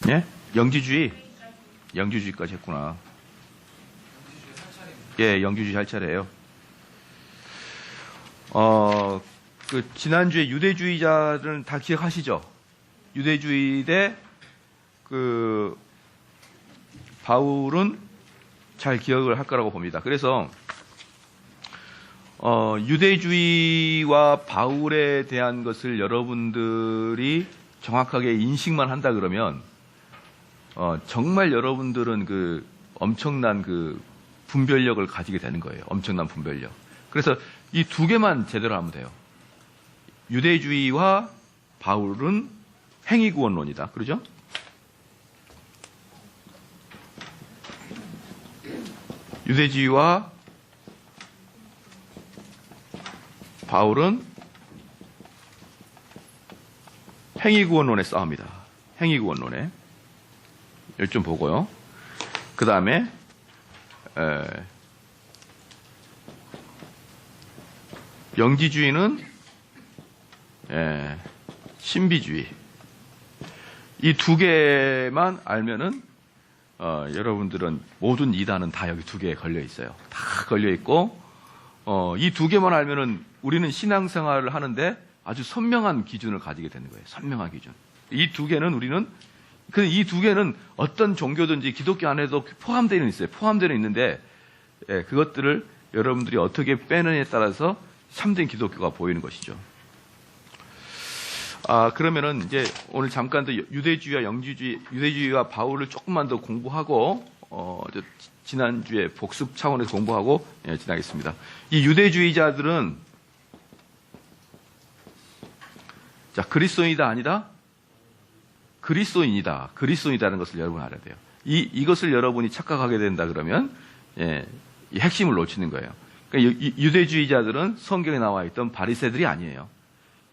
예? 영지주의까지 했구나. 예, 영지주의 할 차례예요. 지난주에 유대주의자들은 다 기억하시죠? 유대주의 대 바울은 잘 기억을 할 거라고 봅니다. 그래서 유대주의와 바울에 대한 것을 여러분들이 정확하게 인식만 한다 그러면 정말 여러분들은 엄청난 분별력을 가지게 되는 거예요. 엄청난 분별력. 그래서 이 두 개만 제대로 하면 돼요. 유대주의와 바울은 행위구원론이다. 그러죠? 유대주의와 바울은 행위구원론의 싸움이다. 행위구원론에. 이걸 좀 보고요. 그 다음에 영지주의는 신비주의. 이 두 개만 알면은 여러분들은 모든 이단은 다 여기 두 개에 걸려 있어요. 다 걸려 있고 이 두 개만 알면은 우리는 신앙생활을 하는데 아주 선명한 기준을 가지게 되는 거예요. 선명한 기준. 이 두 개는 이 두 개는 어떤 종교든지 기독교 안에도 포함되어 있어요. 포함되어 있는데 그것들을 여러분들이 어떻게 빼느냐에 따라서 참된 기독교가 보이는 것이죠. 그러면은 이제 오늘 잠깐 더 유대주의와 영지주의, 유대주의와 바울을 조금만 더 공부하고 지난주에 복습 차원에서 공부하고 지나겠습니다. 이 유대주의자들은 그리스도인이다 아니다? 그리스도인이다. 그리스도인이다는 것을 여러분 알아야 돼요. 이것을 여러분이 착각하게 된다 그러면 이 핵심을 놓치는 거예요. 그러니까 유대주의자들은 성경에 나와 있던 바리새들이 아니에요.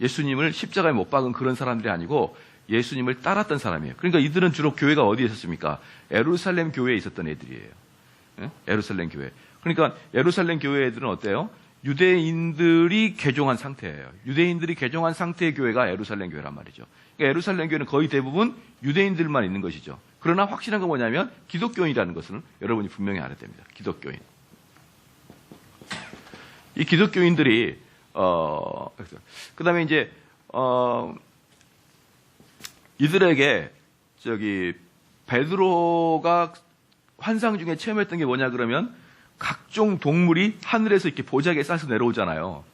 예수님을 십자가에 못 박은 그런 사람들이 아니고 예수님을 따랐던 사람이에요. 그러니까 이들은 주로 교회가 어디에 있었습니까? 예루살렘 교회에 있었던 애들이에요. 예루살렘 교회. 그러니까 예루살렘 교회 애들은 어때요? 유대인들이 개종한 상태예요. 유대인들이 개종한 상태의 교회가 예루살렘 교회란 말이죠. 그러니까 예루살렘 교회는 거의 대부분 유대인들만 있는 것이죠. 그러나 확실한 건 뭐냐면 기독교인이라는 것은 여러분이 분명히 알아야 됩니다. 기독교인. 이 기독교인들이 그 다음에 이제 이들에게 베드로가 환상 중에 체험했던 게 뭐냐 그러면 각종 동물이 하늘에서 이렇게 보자기에 싸서 내려오잖아요.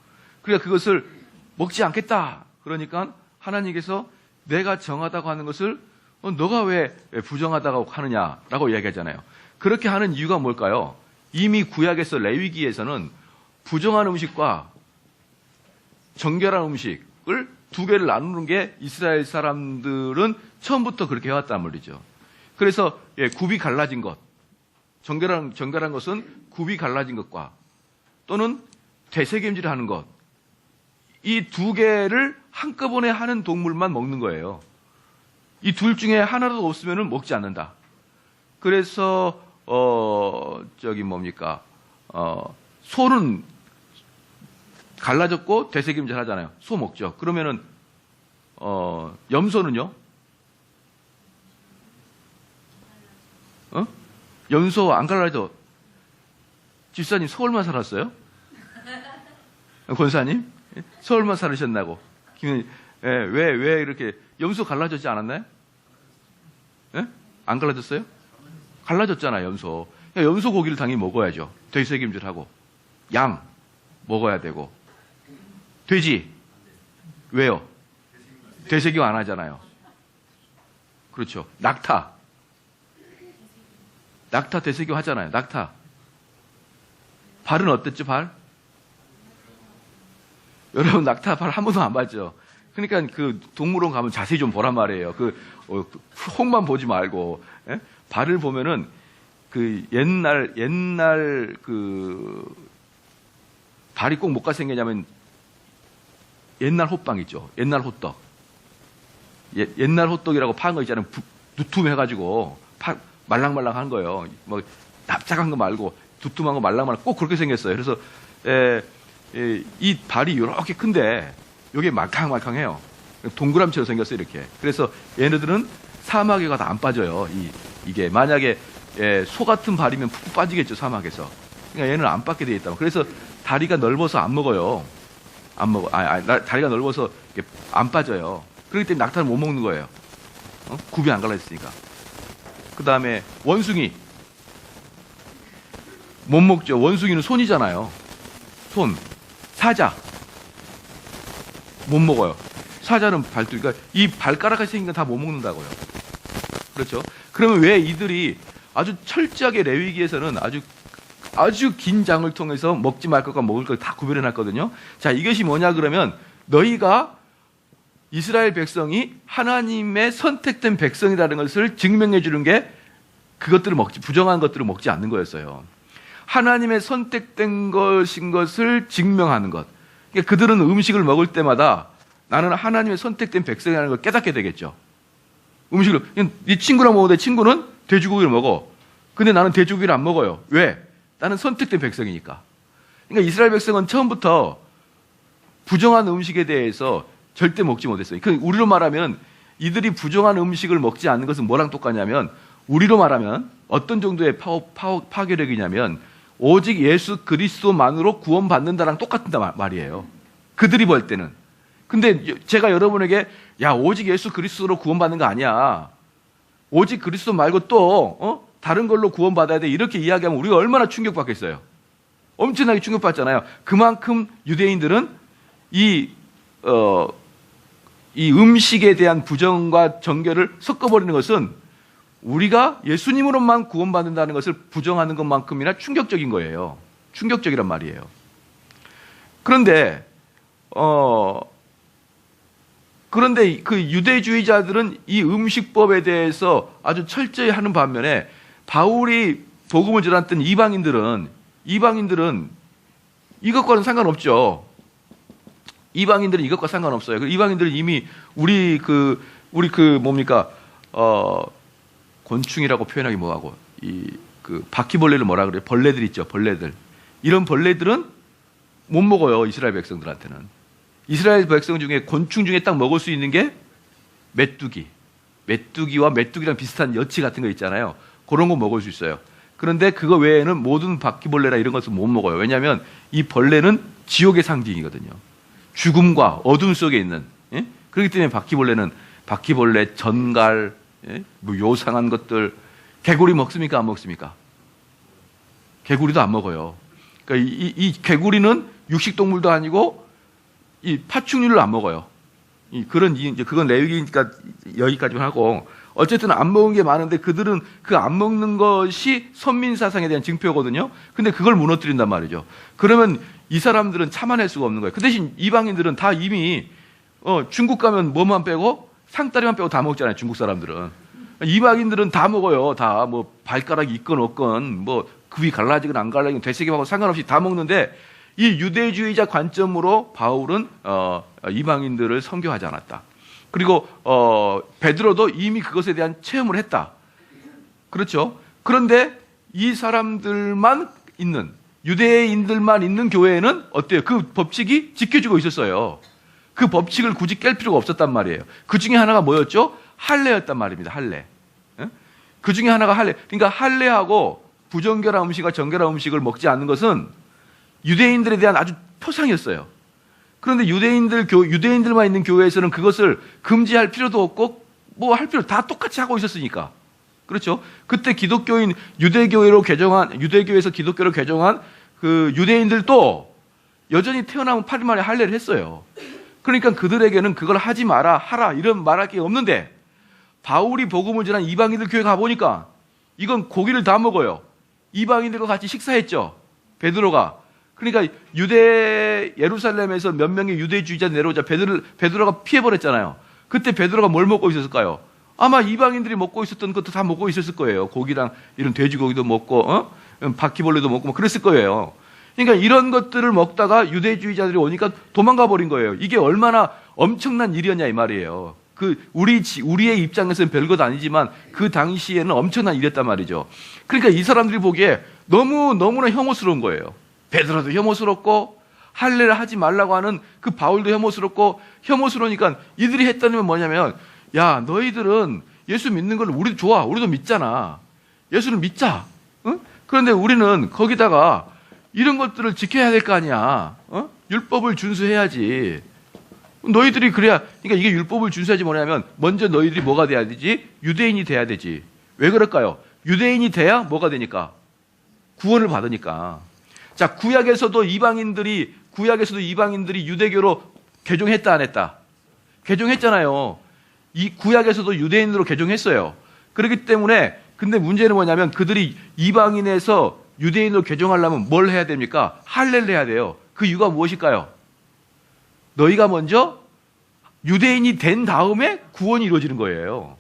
그러니까 그것을 먹지 않겠다. 그러니까 하나님께서 내가 정하다고 하는 것을 너가 왜 부정하다고 하느냐라고 이야기하잖아요. 그렇게 하는 이유가 뭘까요? 이미 구약에서 레위기에서는 부정한 음식과 정결한 음식을 두 개를 나누는 게 이스라엘 사람들은 처음부터 그렇게 해왔단 말이죠. 그래서 굽이 갈라진 것, 정결한 것은 굽이 갈라진 것과 또는 되새김질을 하는 것, 이 두 개를 한꺼번에 하는 동물만 먹는 거예요. 이 둘 중에 하나라도 없으면 먹지 않는다. 그래서 소는 갈라졌고 되새김질 하잖아요. 소 먹죠. 그러면은 염소는요? 염소 안 갈라져. 집사님 서울만 살았어요? 권사님? 서울만 살으셨나고? 왜 이렇게 염소 갈라졌지 않았나요? 안 갈라졌어요? 갈라졌잖아요, 염소. 그러니까 염소 고기를 당연히 먹어야죠. 되새김질하고. 양 먹어야 되고. 돼지 왜요? 되새김 안 하잖아요. 그렇죠. 낙타 되새김 하잖아요. 낙타. 발은 어땠죠? 발? 여러분 낙타 발 한 번도 안 봤죠? 그러니까 그 동물원 가면 자세히 좀 보란 말이에요. 혹만 보지 말고. 발을 보면은 옛날 발이 꼭 뭐가 생기냐면 옛날 호빵 있죠. 옛날 호떡. 옛날 호떡이라고 파는 거 있잖아요. 두툼해가지고 말랑말랑한 거예요. 뭐 납작한 거 말고 두툼한 거 말랑말랑 꼭 그렇게 생겼어요. 그래서 이 발이 이렇게 큰데 이게 말캉말캉해요. 동그라미처럼 생겼어요. 이렇게. 그래서 얘네들은 사막에 가도 안 빠져요. 이게 만약에 소 같은 발이면 푹푹 빠지겠죠, 사막에서. 그러니까 얘는 안 빠게 돼 있다. 그래서 다리가 넓어서 안 먹어요. 안 먹어. 다리가 넓어서 안 빠져요. 그렇기 때문에 낙타를 못 먹는 거예요. 굽이 안 갈라졌으니까. 그 다음에 원숭이. 못 먹죠. 원숭이는 손이잖아요. 손. 사자. 못 먹어요. 사자는 발톱. 그러니까 이 발가락같이 생긴 건 다 못 먹는다고요. 그렇죠. 그러면 왜 이들이 아주 철저하게 레위기에서는 아주 긴 장을 통해서 먹지 말 것과 먹을 걸 다 구별해 놨거든요. 자, 이것이 뭐냐 그러면 너희가 이스라엘 백성이 하나님의 선택된 백성이라는 것을 증명해 주는 게 그것들을 부정한 것들을 먹지 않는 거였어요. 하나님의 선택된 것인 것을 증명하는 것. 그러니까 그들은 음식을 먹을 때마다 나는 하나님의 선택된 백성이라는 걸 깨닫게 되겠죠. 음식을, 네 친구랑 먹어도 내 친구는 돼지고기를 먹어. 근데 나는 돼지고기를 안 먹어요. 왜? 나는 선택된 백성이니까. 그러니까 이스라엘 백성은 처음부터 부정한 음식에 대해서 절대 먹지 못했어요. 우리로 말하면 이들이 부정한 음식을 먹지 않는 것은 뭐랑 똑같냐면 우리로 말하면 어떤 정도의 파괴력이냐면 오직 예수 그리스도만으로 구원받는다랑 똑같다 말이에요. 그들이 볼 때는. 근데 제가 여러분에게 야 오직 예수 그리스도로 구원받는 거 아니야. 오직 그리스도 말고 또 다른 걸로 구원받아야 돼. 이렇게 이야기하면 우리가 얼마나 충격받겠어요. 엄청나게 충격받잖아요. 그만큼 유대인들은 이 음식에 대한 부정과 정결을 섞어버리는 것은 우리가 예수님으로만 구원받는다는 것을 부정하는 것만큼이나 충격적인 거예요. 충격적이란 말이에요. 그런데 그 유대주의자들은 이 음식법에 대해서 아주 철저히 하는 반면에 바울이 복음을 전했던 이방인들은 이것과는 상관없죠. 이방인들은 이것과 상관없어요. 이방인들은 이미 우리 곤충이라고 표현하기 뭐하고 바퀴벌레를 뭐라 그래요? 벌레들 있죠. 벌레들. 이런 벌레들은 못 먹어요. 이스라엘 백성들한테는. 이스라엘 백성 중에 곤충 중에 딱 먹을 수 있는 게 메뚜기와 메뚜기랑 비슷한 여치 같은 거 있잖아요. 그런 거 먹을 수 있어요. 그런데 그거 외에는 모든 바퀴벌레나 이런 것은 못 먹어요. 왜냐하면 이 벌레는 지옥의 상징이거든요. 죽음과 어둠 속에 있는. 예? 그렇기 때문에 바퀴벌레, 전갈, 예? 뭐 요상한 것들. 개구리 먹습니까? 안 먹습니까? 개구리도 안 먹어요. 그러니까 이 개구리는 육식동물도 아니고 이 파충류를 안 먹어요. 그건 레위기니까 여기까지만 하고, 어쨌든 안 먹은 게 많은데 그들은 그 안 먹는 것이 선민 사상에 대한 증표거든요. 근데 그걸 무너뜨린단 말이죠. 그러면 이 사람들은 참아낼 수가 없는 거예요. 그 대신 이방인들은 다 이미 중국 가면 뭐만 빼고 상다리만 빼고 다 먹잖아요. 중국 사람들은. 이방인들은 다 먹어요. 다 뭐 발가락이 있건 없건 뭐 급이 갈라지건 안 갈라지건 되새김하고 상관없이 다 먹는데, 이 유대주의자 관점으로 바울은 이방인들을 선교하지 않았다. 그리고 베드로도 이미 그것에 대한 체험을 했다. 그렇죠? 그런데 이 사람들만 있는, 유대인들만 있는 교회에는 어때요? 그 법칙이 지켜지고 있었어요. 그 법칙을 굳이 깰 필요가 없었단 말이에요. 그 중에 하나가 뭐였죠? 할례였단 말입니다. 할례. 그 중에 하나가 할례. 그러니까 할례하고 부정결한 음식과 정결한 음식을 먹지 않는 것은 유대인들에 대한 아주 표상이었어요. 그런데 유대인들만 있는 교회에서는 그것을 금지할 필요도 없고 뭐 할 필요 다 똑같이 하고 있었으니까. 그렇죠? 그때 유대교에서 기독교로 개종한 그 유대인들도 여전히 태어나면 8일 만에 할례를 했어요. 그러니까 그들에게는 그걸 하지 마라, 하라 이런 말할 게 없는데, 바울이 복음을 전한 이방인들 교회 가보니까 이건 고기를 다 먹어요. 이방인들과 같이 식사했죠. 베드로가. 그러니까 예루살렘에서 몇 명의 유대주의자 내려오자 베드로가 피해버렸잖아요. 그때 베드로가 뭘 먹고 있었을까요? 아마 이방인들이 먹고 있었던 것도 다 먹고 있었을 거예요. 고기랑 이런 돼지고기도 먹고 바퀴벌레도 먹고 뭐 그랬을 거예요. 그러니까 이런 것들을 먹다가 유대주의자들이 오니까 도망가 버린 거예요. 이게 얼마나 엄청난 일이었냐 이 말이에요. 우리의 입장에서는 별것 아니지만 그 당시에는 엄청난 일이었단 말이죠. 그러니까 이 사람들이 보기에 너무나 혐오스러운 거예요. 베드로도 혐오스럽고 할례를 하지 말라고 하는 그 바울도 혐오스럽고, 혐오스러우니까 이들이 했다는 건 뭐냐면, 야 너희들은 예수 믿는 걸 우리도 좋아. 우리도 믿잖아. 예수를 믿자. 응? 그런데 우리는 거기다가 이런 것들을 지켜야 될 거 아니야. 율법을 준수해야지. 너희들이 그래야, 그러니까 이게 율법을 준수하지 뭐냐면 먼저 너희들이 뭐가 돼야 되지? 유대인이 돼야 되지. 왜 그럴까요? 유대인이 돼야 뭐가 되니까? 구원을 받으니까. 자, 구약에서도 이방인들이 유대교로 개종했다 안 했다? 개종했잖아요. 이 구약에서도 유대인으로 개종했어요. 그렇기 때문에 근데 문제는 뭐냐면 그들이 이방인에서 유대인으로 개종하려면 뭘 해야 됩니까? 할례를 해야 돼요. 그 이유가 무엇일까요? 너희가 먼저 유대인이 된 다음에 구원이 이루어지는 거예요.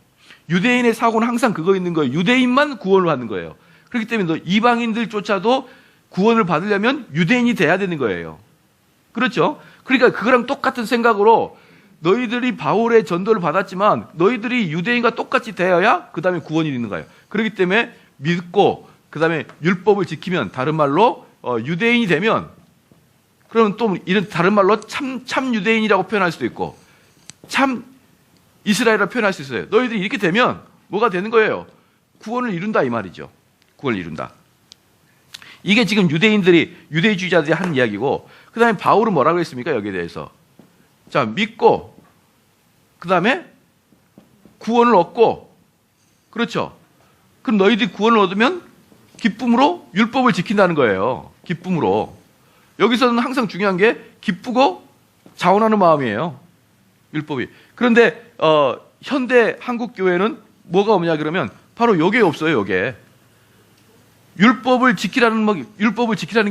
유대인의 사고는 항상 그거 있는 거예요. 유대인만 구원을 받는 거예요. 그렇기 때문에 너 이방인들조차도 구원을 받으려면 유대인이 돼야 되는 거예요. 그렇죠? 그러니까 그거랑 똑같은 생각으로 너희들이 바울의 전도를 받았지만 너희들이 유대인과 똑같이 되어야 그 다음에 구원이 있는 거예요. 그렇기 때문에 믿고 그 다음에 율법을 지키면 다른 말로 유대인이 되면 그러면 또 이런 다른 말로 참 유대인이라고 표현할 수도 있고 참 이스라엘이라고 표현할 수 있어요. 너희들이 이렇게 되면 뭐가 되는 거예요? 구원을 이룬다 이 말이죠. 구원을 이룬다. 이게 지금 유대주의자들이 하는 이야기고 그 다음에 바울은 뭐라고 했습니까? 여기에 대해서. 자, 믿고 그 다음에 구원을 얻고 그렇죠. 그럼 너희들이 구원을 얻으면 기쁨으로 율법을 지킨다는 거예요. 기쁨으로. 여기서는 항상 중요한 게 기쁘고 자원하는 마음이에요. 율법이. 그런데 현대 한국 교회는 뭐가 없냐 그러면 바로 요게 없어요. 요게. 율법을 지키라는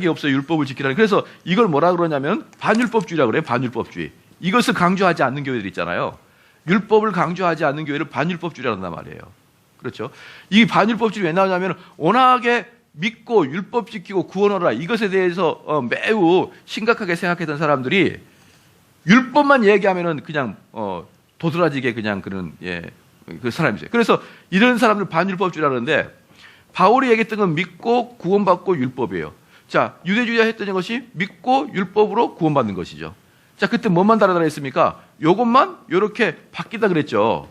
게 없어요. 율법을 지키라는. 그래서 이걸 뭐라 그러냐면 반율법주의라고 그래요. 반율법주의. 이것을 강조하지 않는 교회들 있잖아요. 율법을 강조하지 않는 교회를 반율법주의라고 한단 말이에요. 그렇죠? 이 반율법주의 왜 나오냐면 워낙에 믿고 율법 지키고 구원하라 이것에 대해서 매우 심각하게 생각했던 사람들이 율법만 얘기하면은 그냥 도드라지게 그냥 그런 그 사람이죠. 그래서 이런 사람들 반율법주의라 그러는데 바울이 얘기했던 건 믿고 구원받고 율법이에요. 자, 유대주의자 했던 것이 믿고 율법으로 구원받는 것이죠. 자, 그때 뭐만 다르다 했습니까? 요것만 요렇게 바뀌다 그랬죠.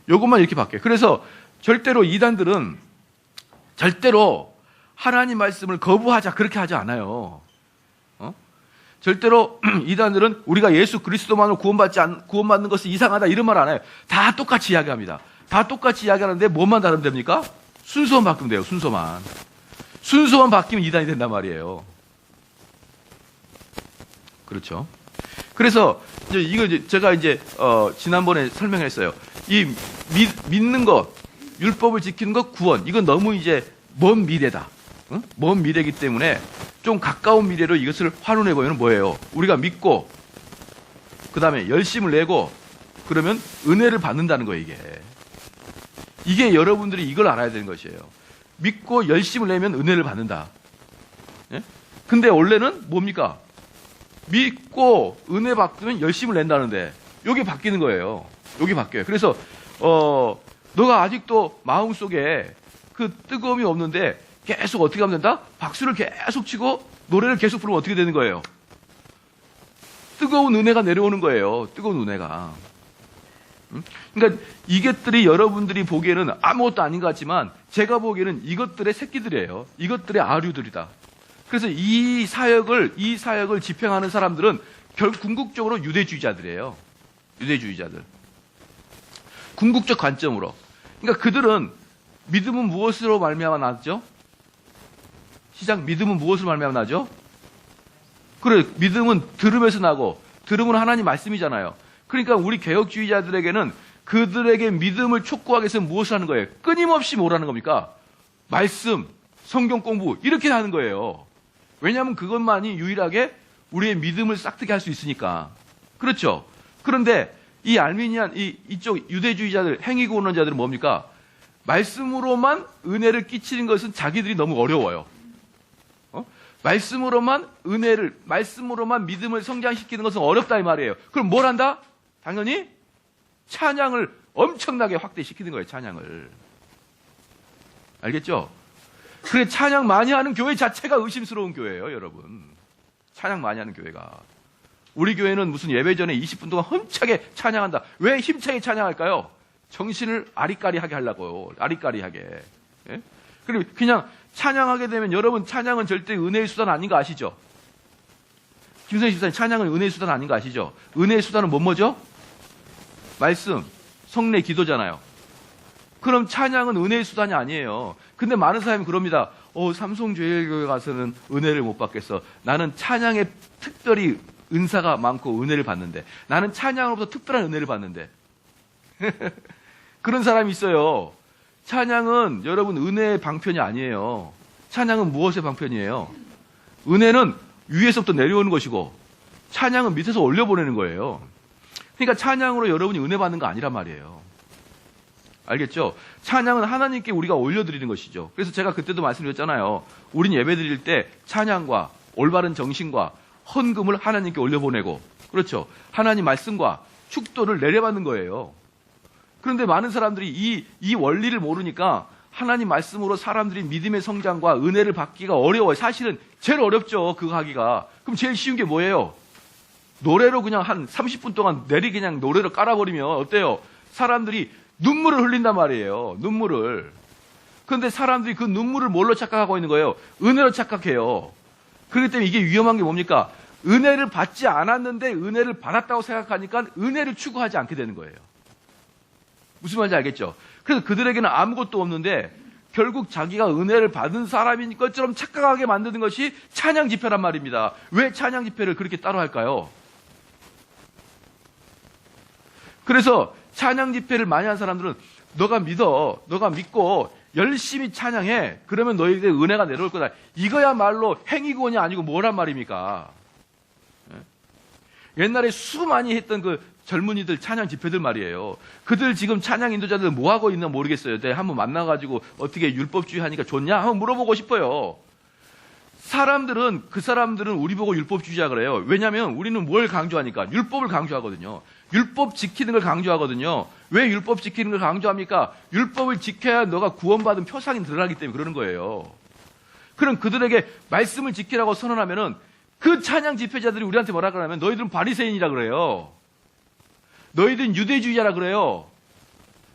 요것만 이렇게 바뀌어요. 그래서 절대로 이단들은 절대로 하나님 말씀을 거부하자 그렇게 하지 않아요. 절대로 이단들은 우리가 예수 그리스도만으로 구원받는 것은 이상하다 이런 말 안 해요. 다 똑같이 이야기합니다. 다 똑같이 이야기하는데 뭐만 다르면 됩니까? 순서만 바꾸면 돼요. 순서만 바뀌면 이단이 된단 말이에요. 그렇죠? 그래서 이제 제가 지난번에 설명했어요. 이 믿는 것, 율법을 지키는 것, 구원 이건 너무 이제 먼 미래다. 응? 먼 미래이기 때문에 좀 가까운 미래로 이것을 환원해 보면 뭐예요? 우리가 믿고 그 다음에 열심을 내고 그러면 은혜를 받는다는 거예요. 이게 여러분들이 이걸 알아야 되는 것이에요. 믿고 열심을 내면 은혜를 받는다. 예? 근데 원래는 뭡니까? 믿고 은혜 받으면 열심을 낸다는데 여기 바뀌는 거예요. 여기 바뀌어요. 그래서 너가 아직도 마음속에 그 뜨거움이 없는데 계속 어떻게 하면 된다? 박수를 계속 치고 노래를 계속 부르면 어떻게 되는 거예요? 뜨거운 은혜가 내려오는 거예요. 뜨거운 은혜가. 그러니까 이것들이 여러분들이 보기에는 아무것도 아닌 것 같지만 제가 보기에는 이것들의 새끼들이에요. 이것들의 아류들이다. 그래서 이 사역을 집행하는 사람들은 궁극적으로 유대주의자들이에요. 유대주의자들. 궁극적 관점으로. 그러니까 그들은 믿음은 무엇으로 말미암아 나죠? 시작. 믿음은 무엇으로 말미암아 나죠? 그래. 믿음은 들음에서 나고 들음은 하나님 말씀이잖아요. 그러니까 우리 개혁주의자들에게는 그들에게 믿음을 촉구하기 위해서 무엇을 하는 거예요? 끊임없이 뭐라는 겁니까? 말씀, 성경 공부 이렇게 하는 거예요. 왜냐하면 그것만이 유일하게 우리의 믿음을 싹트게 할 수 있으니까. 그렇죠? 그런데 이 알미니안, 이쪽 유대주의자들, 행위구원론자들은 뭡니까? 말씀으로만 은혜를 끼치는 것은 자기들이 너무 어려워요. 말씀으로만 믿음을 성장시키는 것은 어렵다 이 말이에요. 그럼 뭘 한다? 당연히 찬양을 엄청나게 확대시키는 거예요. 찬양을. 알겠죠? 그래 찬양 많이 하는 교회 자체가 의심스러운 교회예요, 여러분. 찬양 많이 하는 교회가. 우리 교회는 무슨 예배 전에 20분 동안 힘차게 찬양한다. 왜 힘차게 찬양할까요? 정신을 아리까리하게 하려고요. 아리까리하게. 예? 그리고 그냥 찬양하게 되면 여러분 찬양은 절대 은혜의 수단 아닌 거 아시죠? 김선희 집사님 찬양은 은혜의 수단 아닌 거 아시죠? 은혜의 수단은 뭐죠? 말씀, 성례, 기도잖아요. 그럼 찬양은 은혜의 수단이 아니에요. 근데 많은 사람이 그럽니다. 삼성제일교회 가서는 은혜를 못 받겠어. 나는 찬양에 특별히 은사가 많고 은혜를 받는데. 나는 찬양으로부터 특별한 은혜를 받는데. 그런 사람이 있어요. 찬양은 여러분 은혜의 방편이 아니에요. 찬양은 무엇의 방편이에요? 은혜는 위에서부터 내려오는 것이고 찬양은 밑에서 올려보내는 거예요. 그러니까 찬양으로 여러분이 은혜 받는 거 아니란 말이에요. 알겠죠? 찬양은 하나님께 우리가 올려드리는 것이죠. 그래서 제가 그때도 말씀드렸잖아요. 우린 예배 드릴 때 찬양과 올바른 정신과 헌금을 하나님께 올려보내고, 그렇죠? 하나님 말씀과 축도를 내려받는 거예요. 그런데 많은 사람들이 이 원리를 모르니까 하나님 말씀으로 사람들이 믿음의 성장과 은혜를 받기가 어려워요. 사실은 제일 어렵죠. 그거 하기가. 그럼 제일 쉬운 게 뭐예요? 노래로 그냥 한 30분 동안 그냥 노래로 깔아버리면 어때요? 사람들이 눈물을 흘린단 말이에요. 눈물을. 그런데 사람들이 그 눈물을 뭘로 착각하고 있는 거예요? 은혜로 착각해요. 그렇기 때문에 이게 위험한 게 뭡니까? 은혜를 받지 않았는데 은혜를 받았다고 생각하니까 은혜를 추구하지 않게 되는 거예요. 무슨 말인지 알겠죠? 그래서 그들에게는 아무것도 없는데 결국 자기가 은혜를 받은 사람인 것처럼 착각하게 만드는 것이 찬양 집회란 말입니다. 왜 찬양 집회를 그렇게 따로 할까요? 그래서 찬양 집회를 많이 한 사람들은 너가 믿고 열심히 찬양해. 그러면 너희에게 은혜가 내려올 거다. 이거야말로 행위구원이 아니고 뭐란 말입니까? 옛날에 수많이 했던 그 젊은이들 찬양 집회들 말이에요. 그들 지금 찬양 인도자들 뭐 하고 있나 모르겠어요. 내가 한번 만나가지고 어떻게 율법주의 하니까 좋냐? 한번 물어보고 싶어요. 그 사람들은 우리 보고 율법주의자 그래요. 왜냐하면 우리는 뭘 강조하니까? 율법을 강조하거든요. 율법 지키는 걸 강조하거든요. 왜 율법 지키는 걸 강조합니까? 율법을 지켜야 너가 구원받은 표상이 드러나기 때문에 그러는 거예요. 그럼 그들에게 말씀을 지키라고 선언하면은 그 찬양 집회자들이 우리한테 뭐라 그러냐면 너희들은 바리새인이라 그래요. 너희들은 유대주의자라 그래요.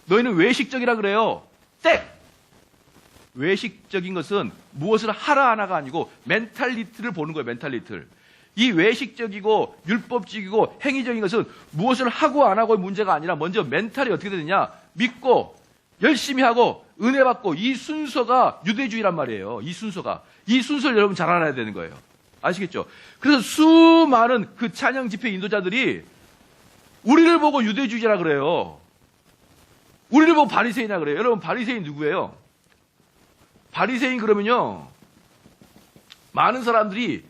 너희는 외식적이라 그래요. 땡! 외식적인 것은 무엇을 하라 하나가 아니고 멘탈리티를 보는 거예요. 멘탈리티를. 이 외식적이고 율법적이고 행위적인 것은 무엇을 하고 안 하고의 문제가 아니라 먼저 멘탈이 어떻게 되느냐. 믿고 열심히 하고 은혜 받고 이 순서가 유대주의란 말이에요. 이 순서를 여러분 잘 알아야 되는 거예요. 아시겠죠? 그래서 수많은 그 찬양 집회 인도자들이 우리를 보고 유대주의자라 그래요. 우리를 보고 바리새인이라 그래요. 여러분 바리새인 누구예요? 바리새인 그러면요. 많은 사람들이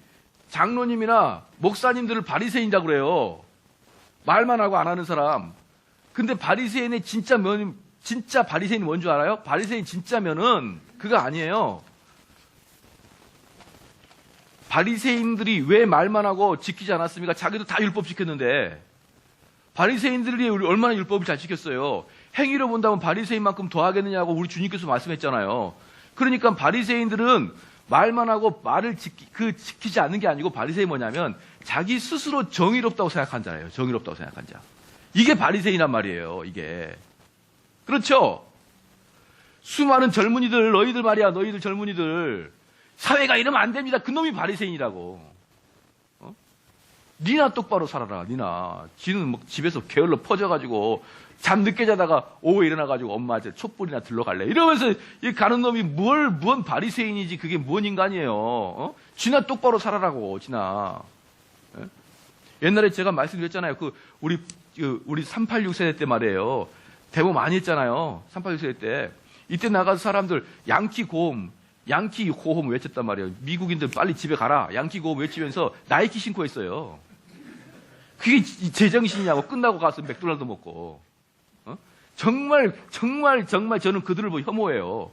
장로님이나 목사님들을 바리새인이라고 그래요. 말만 하고 안 하는 사람. 근데 바리새인의 진짜 바리새인이 뭔 줄 알아요? 바리새인 진짜면은 그거 아니에요. 바리새인들이 왜 말만 하고 지키지 않았습니까? 자기도 다 율법 지켰는데. 바리새인들이 얼마나 율법을 잘 지켰어요. 행위로 본다면 바리새인만큼 더 하겠느냐고 우리 주님께서 말씀했잖아요. 그러니까 바리새인들은 말만 하고 말을 지키지 않는 게 아니고 바리새인이 뭐냐면 자기 스스로 정의롭다고 생각한 자예요. 정의롭다고 생각한 자. 이게 바리새인이란 말이에요. 이게. 그렇죠? 수많은 젊은이들, 너희들 말이야. 너희들 젊은이들. 사회가 이러면 안 됩니다. 그놈이 바리새인이라고. 니나 똑바로 살아라. 니나. 지는 뭐 집에서 게을러 퍼져가지고 잠 늦게 자다가 오후에 일어나가지고 엄마한테 촛불이나 들러갈래. 이러면서 이 가는 놈이 뭔 바리새인이지 그게 뭔 인간이에요. 지나 똑바로 살아라고. 지나. 옛날에 제가 말씀드렸잖아요. 우리 386 세대 때 말이에요. 데모 많이 했잖아요. 386 세대 때. 이때 나가서 사람들 양키 호홈 외쳤단 말이에요. 미국인들 빨리 집에 가라. 양키 고홈 외치면서 나이키 신고 했어요. 그게 제정신이냐고. 끝나고 가서 맥도날드 먹고. 정말 저는 그들을 보고 혐오해요.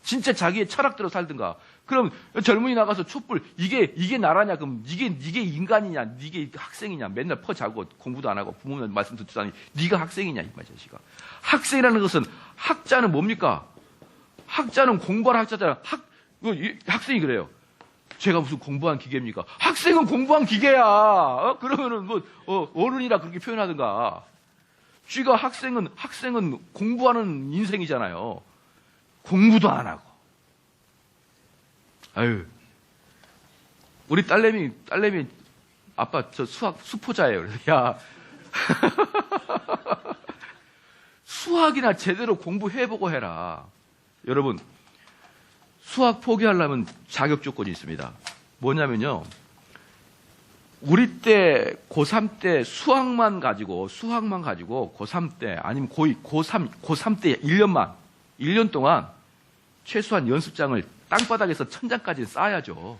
진짜 자기의 철학대로 살든가. 그럼 젊은이 나가서 촛불, 이게 나라냐? 그럼 이게 인간이냐? 이게 학생이냐? 맨날 자고 공부도 안 하고 부모님 말씀 듣지도 않으니 네가 학생이냐? 이 말이야, 자식아. 학생이라는 것은 학자는 뭡니까? 학자는 공부할 학자잖아. 학생이 그래요. 제가 무슨 공부한 기계입니까? 학생은 공부한 기계야. 그러면은 어른이라 그렇게 표현하든가. 쥐가 학생은 공부하는 인생이잖아요. 공부도 안 하고. 아유. 우리 딸내미 아빠 저 수학 수포자예요. 그래서 야. 수학이나 제대로 공부해보고 해라. 여러분, 수학 포기하려면 자격 조건이 있습니다. 뭐냐면요. 우리 때 고3 때 수학만 가지고 고3 때 아니면 고3 때 1년 동안 최소한 연습장을 땅바닥에서 천장까지 쌓아야죠.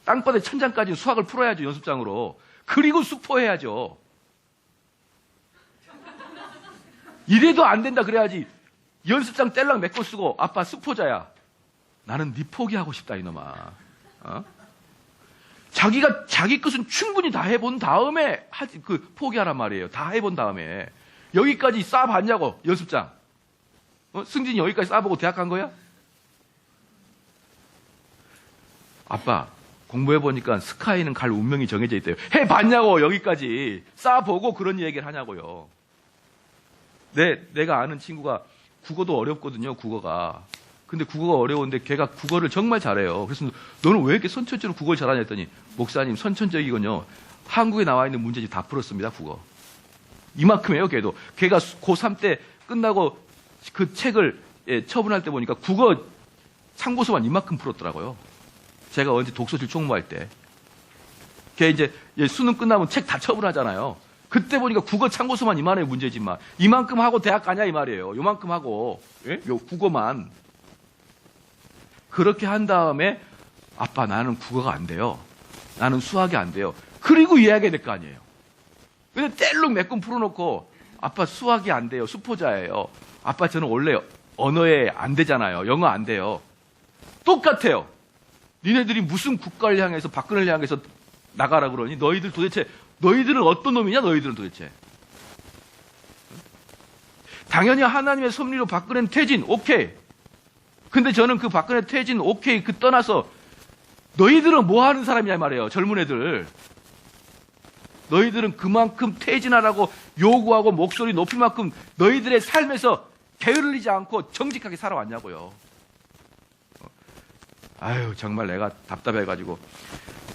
땅바닥에 천장까지 수학을 풀어야죠. 연습장으로. 그리고 수포해야죠. 이래도 안 된다 그래야지. 연습장 뗄랑 메꿔 쓰고 아빠 수포자야. 나는 네 포기하고 싶다 이놈아. 어? 자기가 자기 것은 충분히 다 해본 다음에 포기하란 말이에요. 다 해본 다음에 여기까지 쌓아봤냐고 연습장. 승진이 여기까지 쌓아보고 대학 간 거야? 아빠 공부해보니까 스카이는 갈 운명이 정해져 있대요. 해봤냐고 여기까지 쌓아보고 그런 얘기를 하냐고요. 내가 아는 친구가 국어도 어렵거든요. 국어가. 근데 국어가 어려운데 걔가 국어를 정말 잘해요. 그래서 너는 왜 이렇게 선천적으로 국어를 잘하냐 했더니 목사님 선천적이군요. 한국에 나와 있는 문제집 다 풀었습니다. 국어. 이만큼 해요. 걔도. 걔가 고3 때 끝나고 그 책을 처분할 때 보니까 국어 참고서만 이만큼 풀었더라고요. 제가 언제 독서실 총무할 때. 걔 이제 수능 끝나면 책 다 처분하잖아요. 그때 보니까 국어 참고서만 이만해 문제집만. 이만큼 하고 대학 가냐 이 말이에요. 요만큼 하고. 예? 요 국어만. 그렇게 한 다음에 아빠 나는 국어가 안 돼요. 나는 수학이 안 돼요. 그리고 이야기해야 될 거 아니에요. 근데 뗄룩 매끈 풀어놓고 아빠 수학이 안 돼요. 수포자예요. 아빠 저는 원래 언어에 안 되잖아요. 영어 안 돼요. 똑같아요. 니네들이 무슨 국가를 향해서 박근혜를 향해서 나가라 그러니 너희들은 어떤 놈이냐 너희들은 도대체. 당연히 하나님의 섭리로 박근혜는 퇴진 오케이. 근데 저는 그 박근혜 퇴진 오케이 그 떠나서 너희들은 뭐 하는 사람이냐 말이에요. 젊은 애들. 너희들은 그만큼 퇴진하라고 요구하고 목소리 높일 만큼 너희들의 삶에서 게을리지 않고 정직하게 살아왔냐고요. 아유 정말 내가 답답해가지고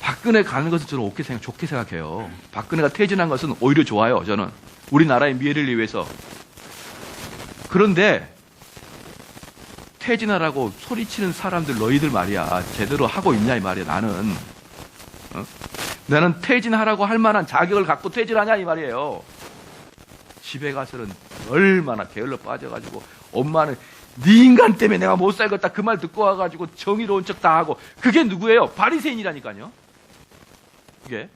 박근혜 가는 것은 저는 좋게 생각해요. 박근혜가 퇴진한 것은 오히려 좋아요. 저는 우리나라의 미래를 위해서. 그런데 퇴진하라고 소리치는 사람들 너희들 말이야. 제대로 하고 있냐 이 말이야. 나는 퇴진하라고 할 만한 자격을 갖고 퇴진하냐 이 말이에요. 집에 가서는 얼마나 게을러 빠져가지고 엄마는 네 인간 때문에 내가 못 살겠다 그 말 듣고 와가지고 정의로운 척 다 하고. 그게 누구예요? 바리새인이라니까요. 그게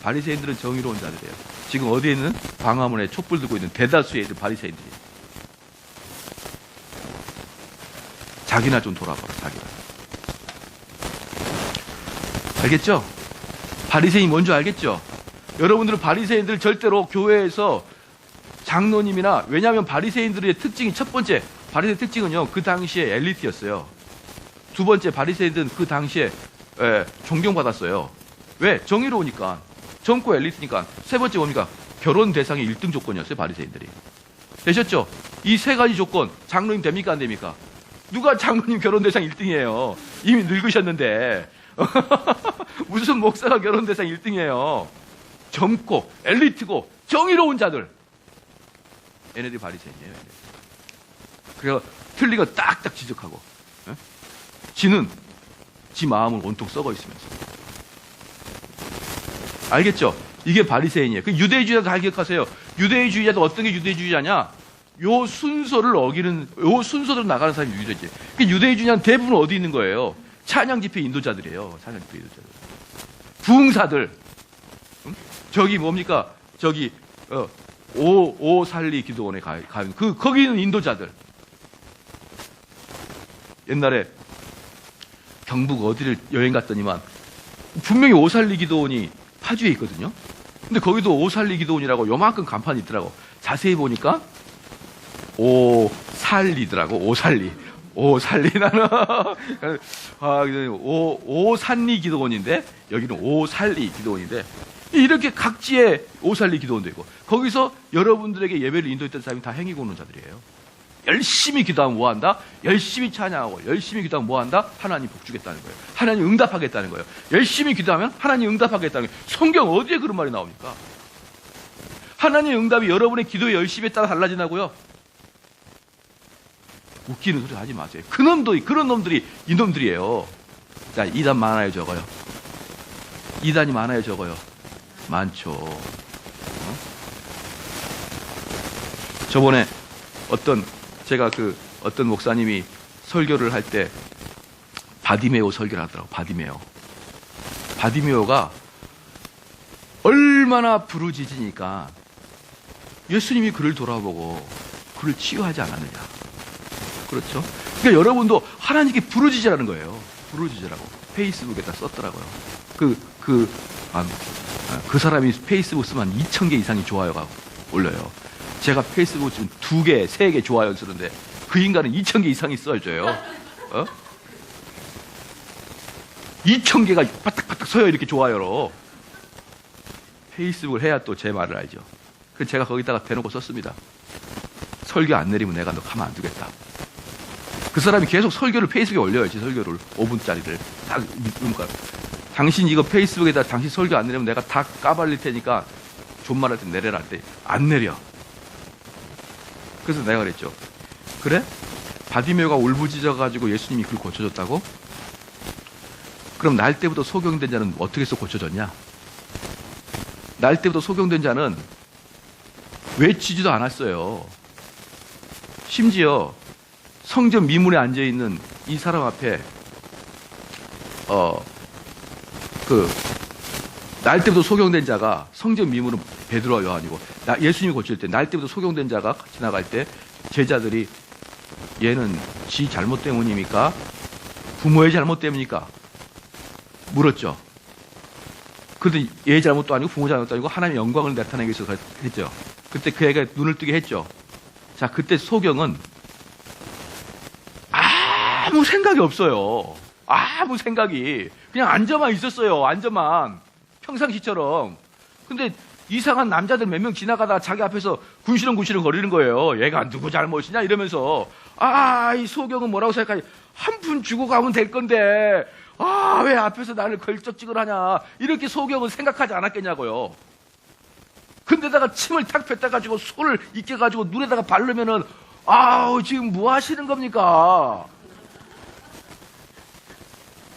바리새인들은 정의로운 자들이에요. 지금 어디에 있는 광화문에 촛불 들고 있는 대다수의 애들 바리새인들이. 자기나 좀 돌아봐라. 자기나. 알겠죠? 바리새인이 뭔지 알겠죠? 여러분들은 바리새인들 절대로 교회에서 장로님이나 왜냐하면 바리새인들의 특징이 첫 번째 바리새인 특징은요 그 당시에 엘리트였어요. 두 번째 바리새인들은 그 당시에 존경받았어요. 왜? 정의로우니까. 젊고 엘리트니까. 세 번째 뭡니까? 결혼 대상의 1등 조건이었어요. 바리새인들이. 되셨죠? 이 세 가지 조건 장로님 됩니까 안 됩니까? 누가 장로님 결혼 대상 1등이에요. 이미 늙으셨는데. 무슨 목사가 결혼 대상 1등이에요. 젊고 엘리트고 정의로운 자들. 얘네들이 바리새인이에요. 그래서 틀린 거 딱딱 지적하고 지는 지 마음을 온통 썩어 있으면서. 알겠죠? 이게 바리새인이에요. 그 유대주의자도 잘 기억하세요. 유대주의자도 어떤 게 유대주의자냐? 요 순서대로 나가는 사람이 유대주의. 그 유대주의자는 대부분 어디 있는 거예요? 찬양 집회 인도자들이에요. 찬양 집회 인도자들. 부흥사들. 저기 뭡니까? 저기 오살리 기도원에 가면 거기 있는 인도자들. 옛날에 경북 어디를 여행 갔더니만 분명히 오살리 기도원이 파주에 있거든요. 근데 거기도 오살리 기도원이라고 요만큼 간판이 있더라고. 자세히 보니까 오살리더라고. 오살리 나는 오산리 기도원인데 여기는 오살리 기도원인데 이렇게 각지에 오살리 기도원도 있고 거기서 여러분들에게 예배를 인도했던 사람이 다 행위고 오는 자들이에요. 열심히 기도하면 뭐 한다? 열심히 찬양하고 열심히 기도하면 뭐 한다? 하나님 복 주겠다는 거예요. 하나님 응답하겠다는 거예요. 열심히 기도하면 하나님 응답하겠다는 거예요. 성경 어디에 그런 말이 나옵니까? 하나님의 응답이 여러분의 기도의 열심에 따라 달라지나고요? 웃기는 소리 하지 마세요. 그런 놈들이 이놈들이에요. 자, 이단 많아요, 적어요? 이단이 많아요, 적어요? 많죠. 저번에 제가 어떤 목사님이 설교를 할 때 바디메오 설교를 하더라고. 바디메오가 얼마나 부르짖으니까 예수님이 그를 돌아보고 그를 치유하지 않았느냐. 그렇죠? 그러니까 여러분도 하나님께 부르짖으라는 거예요. 부르짖으라고. 페이스북에다 썼더라고요. 그 사람이 페이스북 쓰면 2,000개 이상이 좋아요가 올려요. 제가 페이스북 지금 2개, 3개 좋아요 쓰는데 그 인간은 2,000개 이상이 써줘요. 2,000개가 바닥바닥 서요, 이렇게 좋아요로. 페이스북을 해야 또 제 말을 알죠. 그래서 제가 거기다가 대놓고 썼습니다. 설교 안 내리면 내가 너 가만 안 두겠다. 그 사람이 계속 설교를 페이스북에 올려요. 제 설교를 5분짜리를 딱 그러니까 당신 이거 페이스북에다 당신 설교 안 내리면 내가 다 까발릴 테니까 존말할 때 내려라 할 때 안 내려. 그래서 내가 그랬죠. 그래? 바디메오가 울부짖어가지고 예수님이 그걸 고쳐줬다고? 그럼 날 때부터 소경된 자는 어떻게 해서 고쳐졌냐? 날 때부터 소경된 자는 외치지도 않았어요. 심지어 성전 미문에 앉아있는 이 사람 앞에 날 때부터 소경된 자가 성전 미문은 베드로와 요한이고 예수님이 고칠 때 날 때부터 소경된 자가 지나갈 때 제자들이 얘는 지 잘못 때문입니까? 부모의 잘못 때문입니까? 물었죠. 그런데 얘 잘못도 아니고 부모 잘못도 아니고 하나님의 영광을 나타내기 위해서 했죠. 그때 그 애가 눈을 뜨게 했죠. 자, 그때 소경은 아무 생각이 없어요. 아무 생각이. 그냥 앉아만 있었어요. 앉아만. 평상시처럼. 근데 이상한 남자들 몇 명 지나가다가 자기 앞에서 군시렁군시렁 거리는 거예요. 얘가 누구 잘못이냐 이러면서. 이 소경은 뭐라고 생각하지? 한 푼 주고 가면 될 건데 왜 앞에서 나를 걸쩍찍을 하냐. 이렇게 소경은 생각하지 않았겠냐고요. 근데다가 침을 탁 뱉어가지고 손을 익혀가지고 눈에다가 바르면은 지금 뭐 하시는 겁니까?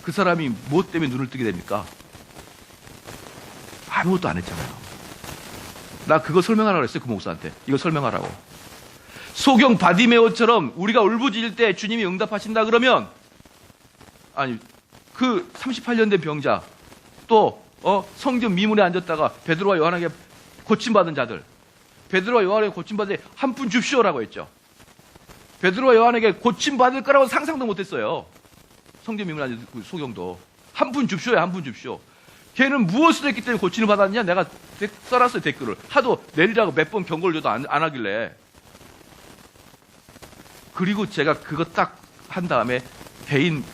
그 사람이 무엇 때문에 눈을 뜨게 됩니까? 아무것도 안 했잖아요. 나 그거 설명하라고 그랬어요. 그 목사한테. 이거 설명하라고. 소경 바디메오처럼 우리가 울부짖을 때 주님이 응답하신다 그러면 그 38년 된 병자 또 성전 미문에 앉았다가 베드로와 요한에게 고침받은 자들 베드로와 요한에게 고침받을 때 한 푼 줍시오라고 했죠. 베드로와 요한에게 고침받을 거라고 상상도 못했어요. 성전 미문에 앉은 그 소경도 한 푼 줍시오야. 한 푼 줍시오. 걔는 무엇을 했기 때문에 고침을 받았느냐? 내가 써놨어요. 댓글을. 하도 내리라고 몇 번 경고를 줘도 안 하길래. 그리고 제가 그거 딱 한 다음에 개인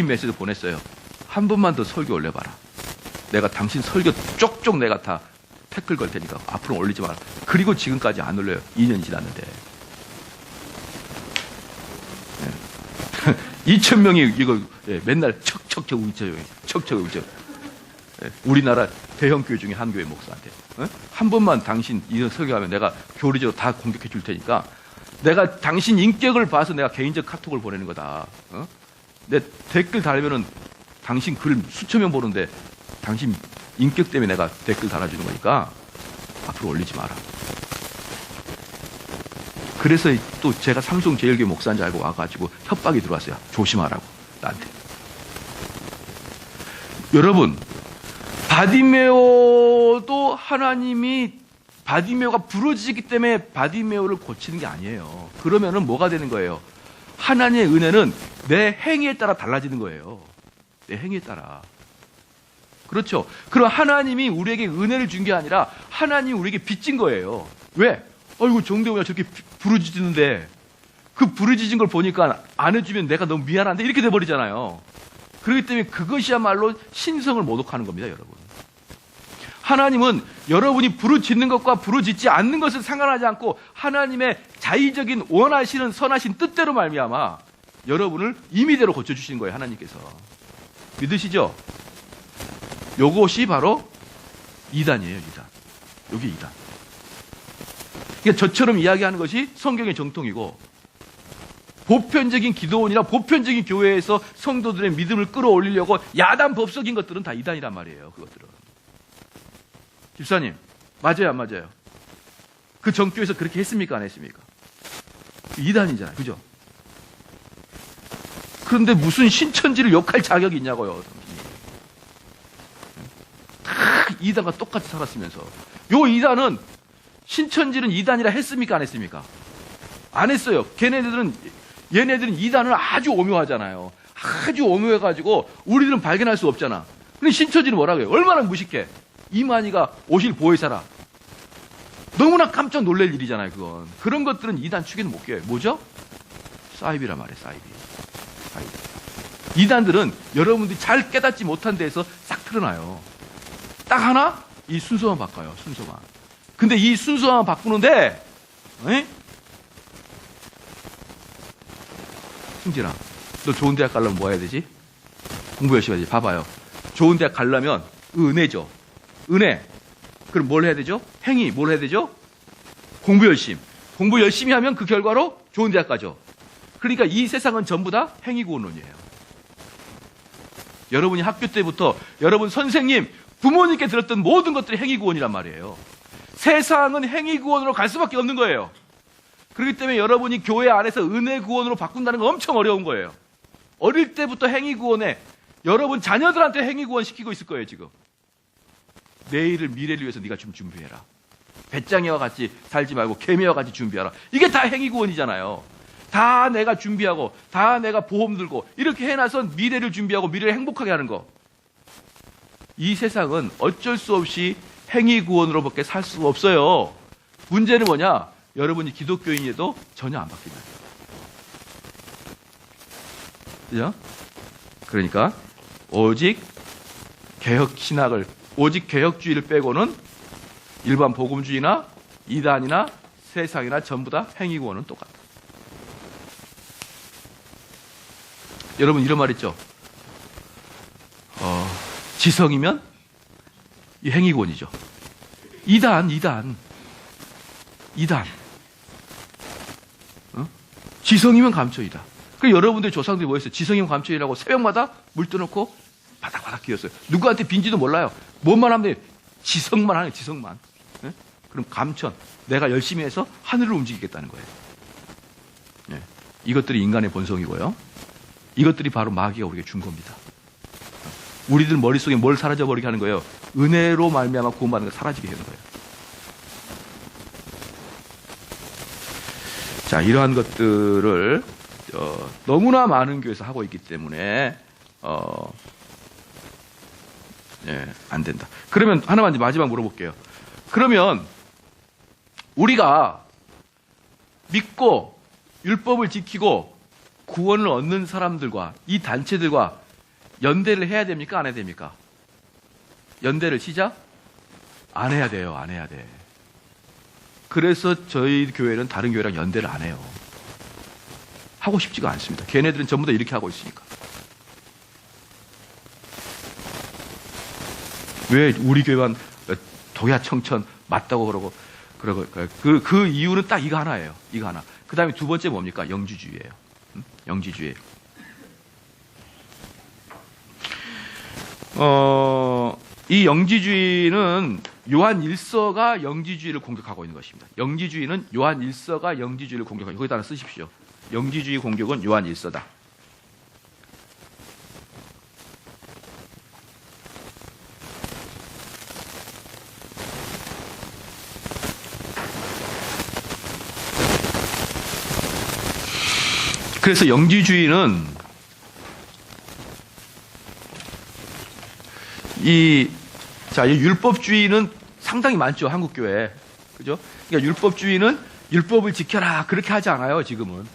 메시지 보냈어요. 한 번만 더 설교 올려봐라. 내가 당신 설교 쪽쪽 내가 다 태클 걸 테니까 앞으로 올리지 마라. 그리고 지금까지 안 올려요. 2년이 지났는데. 2,000명이 이거 맨날 척척척 웃져요. 척척 웃져. 우리나라 대형 교회 중에 한 교회 목사한테 한 번만 당신 이런 설교하면 내가 교리적으로 다 공격해 줄 테니까 내가 당신 인격을 봐서 내가 개인적 카톡을 보내는 거다. 내 댓글 달면은 당신 글 수천 명 보는데 당신 인격 때문에 내가 댓글 달아주는 거니까 앞으로 올리지 마라. 그래서 또 제가 삼성제일교회 목사인 줄 알고 와가지고 협박이 들어왔어요. 조심하라고 나한테. 여러분 바디메오도 하나님이 바디메오가 부러지기 때문에 바디메오를 고치는 게 아니에요. 그러면은 뭐가 되는 거예요? 하나님의 은혜는 내 행위에 따라 달라지는 거예요. 내 행위에 따라. 그렇죠. 그럼 하나님이 우리에게 은혜를 준 게 아니라 하나님이 우리에게 빚진 거예요. 왜? 아이고 정대호야 저렇게 부르짖는데 그 부르짖은 걸 보니까 안 해주면 내가 너무 미안한데 이렇게 돼버리잖아요. 그렇기 때문에 그것이야말로 신성을 모독하는 겁니다, 여러분. 하나님은 여러분이 부르짖는 것과 부르짖지 않는 것을 상관하지 않고 하나님의 자의적인 원하시는 선하신 뜻대로 말미암아 여러분을 임의대로 고쳐주시는 거예요. 하나님께서. 믿으시죠? 요것이 바로 이단이에요. 이단. 여기 이단. 그러니까 저처럼 이야기하는 것이 성경의 정통이고 보편적인 기도원이나 보편적인 교회에서 성도들의 믿음을 끌어올리려고 야단 법석인 것들은 다 이단이란 말이에요. 그것들은. 집사님, 맞아요, 안 맞아요? 그 정교에서 그렇게 했습니까, 안 했습니까? 이단이잖아요, 그죠? 그런데 무슨 신천지를 욕할 자격이 있냐고요. 다 이단과 똑같이 살았으면서. 요 이단은 신천지는 이단이라 했습니까, 안 했습니까? 안 했어요. 얘네들은 이단을 아주 오묘하잖아요. 아주 오묘해가지고 우리들은 발견할 수 없잖아. 근데 신천지는 뭐라고 해요? 얼마나 무식해. 이만희가 오실 보혜사라. 너무나 깜짝 놀랄 일이잖아요, 그건. 그런 것들은 이단 축에는 못 껴요. 뭐죠? 사이비란 말이에요, 사이비. 이단들은 여러분들이 잘 깨닫지 못한 데에서 싹 드러나요. 딱 하나? 이 순서만 바꿔요, 순서만. 근데 이 순서만 바꾸는데, 승진아, 너 좋은 대학 가려면 뭐 해야 되지? 공부 열심히 해야지. 봐봐요. 좋은 대학 가려면 은혜죠. 은혜. 그럼 뭘 해야 되죠? 행위. 뭘 해야 되죠? 공부 열심. 공부 열심히 하면 그 결과로 좋은 대학 가죠. 그러니까 이 세상은 전부 다 행위구원론이에요. 여러분이 학교 때부터 여러분 선생님, 부모님께 들었던 모든 것들이 행위구원이란 말이에요. 세상은 행위구원으로 갈 수밖에 없는 거예요. 그렇기 때문에 여러분이 교회 안에서 은혜구원으로 바꾼다는 건 엄청 어려운 거예요. 어릴 때부터 행위구원에 여러분 자녀들한테 행위구원 시키고 있을 거예요, 지금. 내일을 미래를 위해서 네가 좀 준비해라. 배짱이와 같이 살지 말고 개미와 같이 준비하라. 이게 다 행위구원이잖아요. 다 내가 준비하고 다 내가 보험 들고 이렇게 해놔서 미래를 준비하고 미래를 행복하게 하는 거. 이 세상은 어쩔 수 없이 행위구원으로밖에 살 수가 없어요. 문제는 뭐냐? 여러분이 기독교인이어도 전혀 안 바뀐다. 그죠? 그러니까 오직 개혁신학을 오직 개혁주의를 빼고는 일반 복음주의나 이단이나 세상이나 전부 다 행위구원은 똑같다. 여러분 이런 말 있죠? 지성이면 이 행위구원이죠. 이단. 지성이면 감초이다. 그 여러분들 조상들이 뭐였어요? 지성이면 감초이라고 새벽마다 물 떠놓고 바닥바닥 기었어요. 누구한테 빈지도 몰라요. 뭔만 하면 돼. 지성만 하는 거예요. 지성만. 네? 그럼 감천. 내가 열심히 해서 하늘을 움직이겠다는 거예요. 네. 이것들이 인간의 본성이고요. 이것들이 바로 마귀가 우리에게 준 겁니다. 우리들 머릿속에 뭘 사라져버리게 하는 거예요? 은혜로 말미암아 구원받는 거 사라지게 하는 거예요. 자, 이러한 것들을 너무나 많은 교회에서 하고 있기 때문에 안 된다. 그러면 하나만 이제 마지막 물어볼게요. 그러면 우리가 믿고 율법을 지키고 구원을 얻는 사람들과 이 단체들과 연대를 해야 됩니까? 안 해야 됩니까? 연대를 시작? 안 해야 돼요. 안 해야 돼. 그래서 저희 교회는 다른 교회랑 연대를 안 해요. 하고 싶지가 않습니다. 걔네들은 전부 다 이렇게 하고 있으니까. 왜 우리 교회만 도야 청천 맞다고 그러고 그 이유는 딱 이거 하나예요. 이거 하나. 그 다음에 두 번째 뭡니까? 영지주의예요. 영지주의. 이 영지주의는 요한 1서가 영지주의를 공격하고 있는 것입니다. 영지주의는 요한 1서가 영지주의를 공격하고, 거기다 하나 쓰십시오. 영지주의 공격은 요한 1서다. 그래서 영지주의는 이 율법주의는 상당히 많죠, 한국교회. 그죠? 그러니까 율법주의는 율법을 지켜라, 그렇게 하지 않아요, 지금은.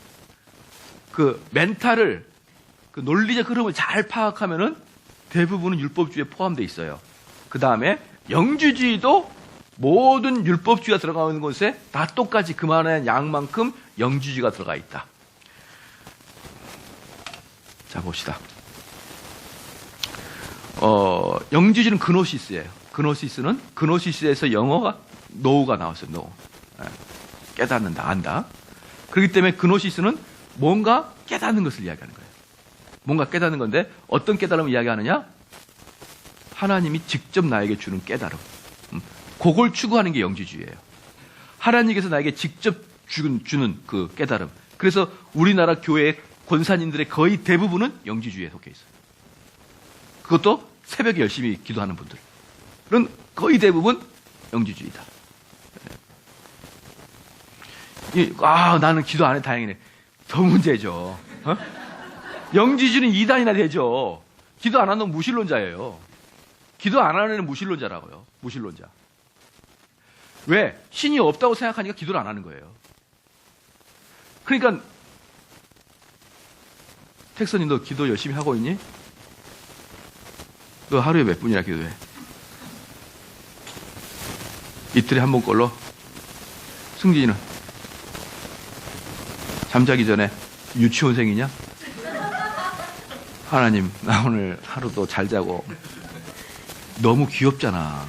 그 멘탈을, 그 논리적 흐름을 잘 파악하면은 대부분은 율법주의에 포함되어 있어요. 그 다음에 영주주의도 모든 율법주의가 들어가는 곳에 다 똑같이 그만한 양만큼 영주주의가 들어가 있다. 자, 봅시다. 영주주의는 그노시스예요. 그노시스에서 영어가 노우가 나왔어요. 노우. 깨닫는다, 안다. 그렇기 때문에 그노시스는 뭔가 깨닫는 것을 이야기하는 거예요. 뭔가 깨닫는 건데 어떤 깨달음을 이야기하느냐? 하나님이 직접 나에게 주는 깨달음. 그걸 추구하는 게 영주주의예요. 하나님께서 나에게 직접 주는 그 깨달음. 그래서 우리나라 교회 권사님들의 거의 대부분은 영주주의에 속해 있어요. 그것도 새벽에 열심히 기도하는 분들은 거의 대부분 영주주의다. 나는 기도 안 해 다행이네. 더 문제죠. 영주주의는 2단이나 되죠. 기도 안 하는 무신론자예요. 기도 안 하는 애는 무신론자라고요. 무신론자. 왜? 신이 없다고 생각하니까 기도를 안 하는 거예요. 그러니까 택선이 너 기도 열심히 하고 있니? 너 하루에 몇 분이나 기도해? 이틀에 한 번 꼴로? 승진이는? 잠자기 전에 유치원생이냐? 하나님, 나 오늘 하루도 잘 자고. 너무 귀엽잖아.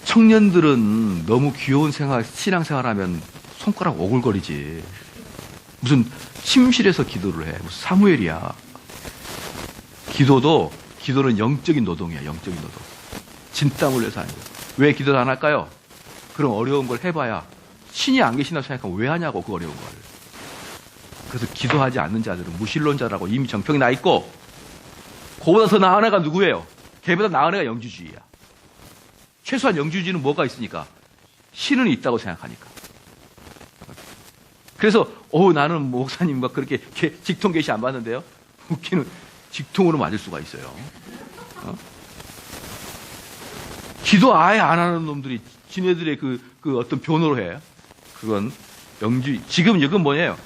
청년들은 너무 귀여운 신앙생활 하면 손가락 오글거리지. 무슨 침실에서 기도를 해. 무슨 사무엘이야. 기도는 영적인 노동이야. 영적인 노동. 진땀 흘려서 하는 거야. 왜 기도를 안 할까요? 그럼 어려운 걸 해봐야 신이 안 계신다고 생각하면 왜 하냐고, 그 어려운 걸. 그래서 기도하지 않는 자들은 무신론자라고 이미 정평이 나 있고, 그보다 더 나은 애가 누구예요? 걔보다 나은 애가 영주주의야. 최소한 영주주의는 뭐가 있으니까? 신은 있다고 생각하니까. 그래서 나는 목사님과 그렇게 직통 계시 안 받는데요. 웃기는 직통으로 맞을 수가 있어요. 기도 아예 안 하는 놈들이 지네들의 그 어떤 변호로 해. 그건 영주주의. 지금 이건 뭐냐요?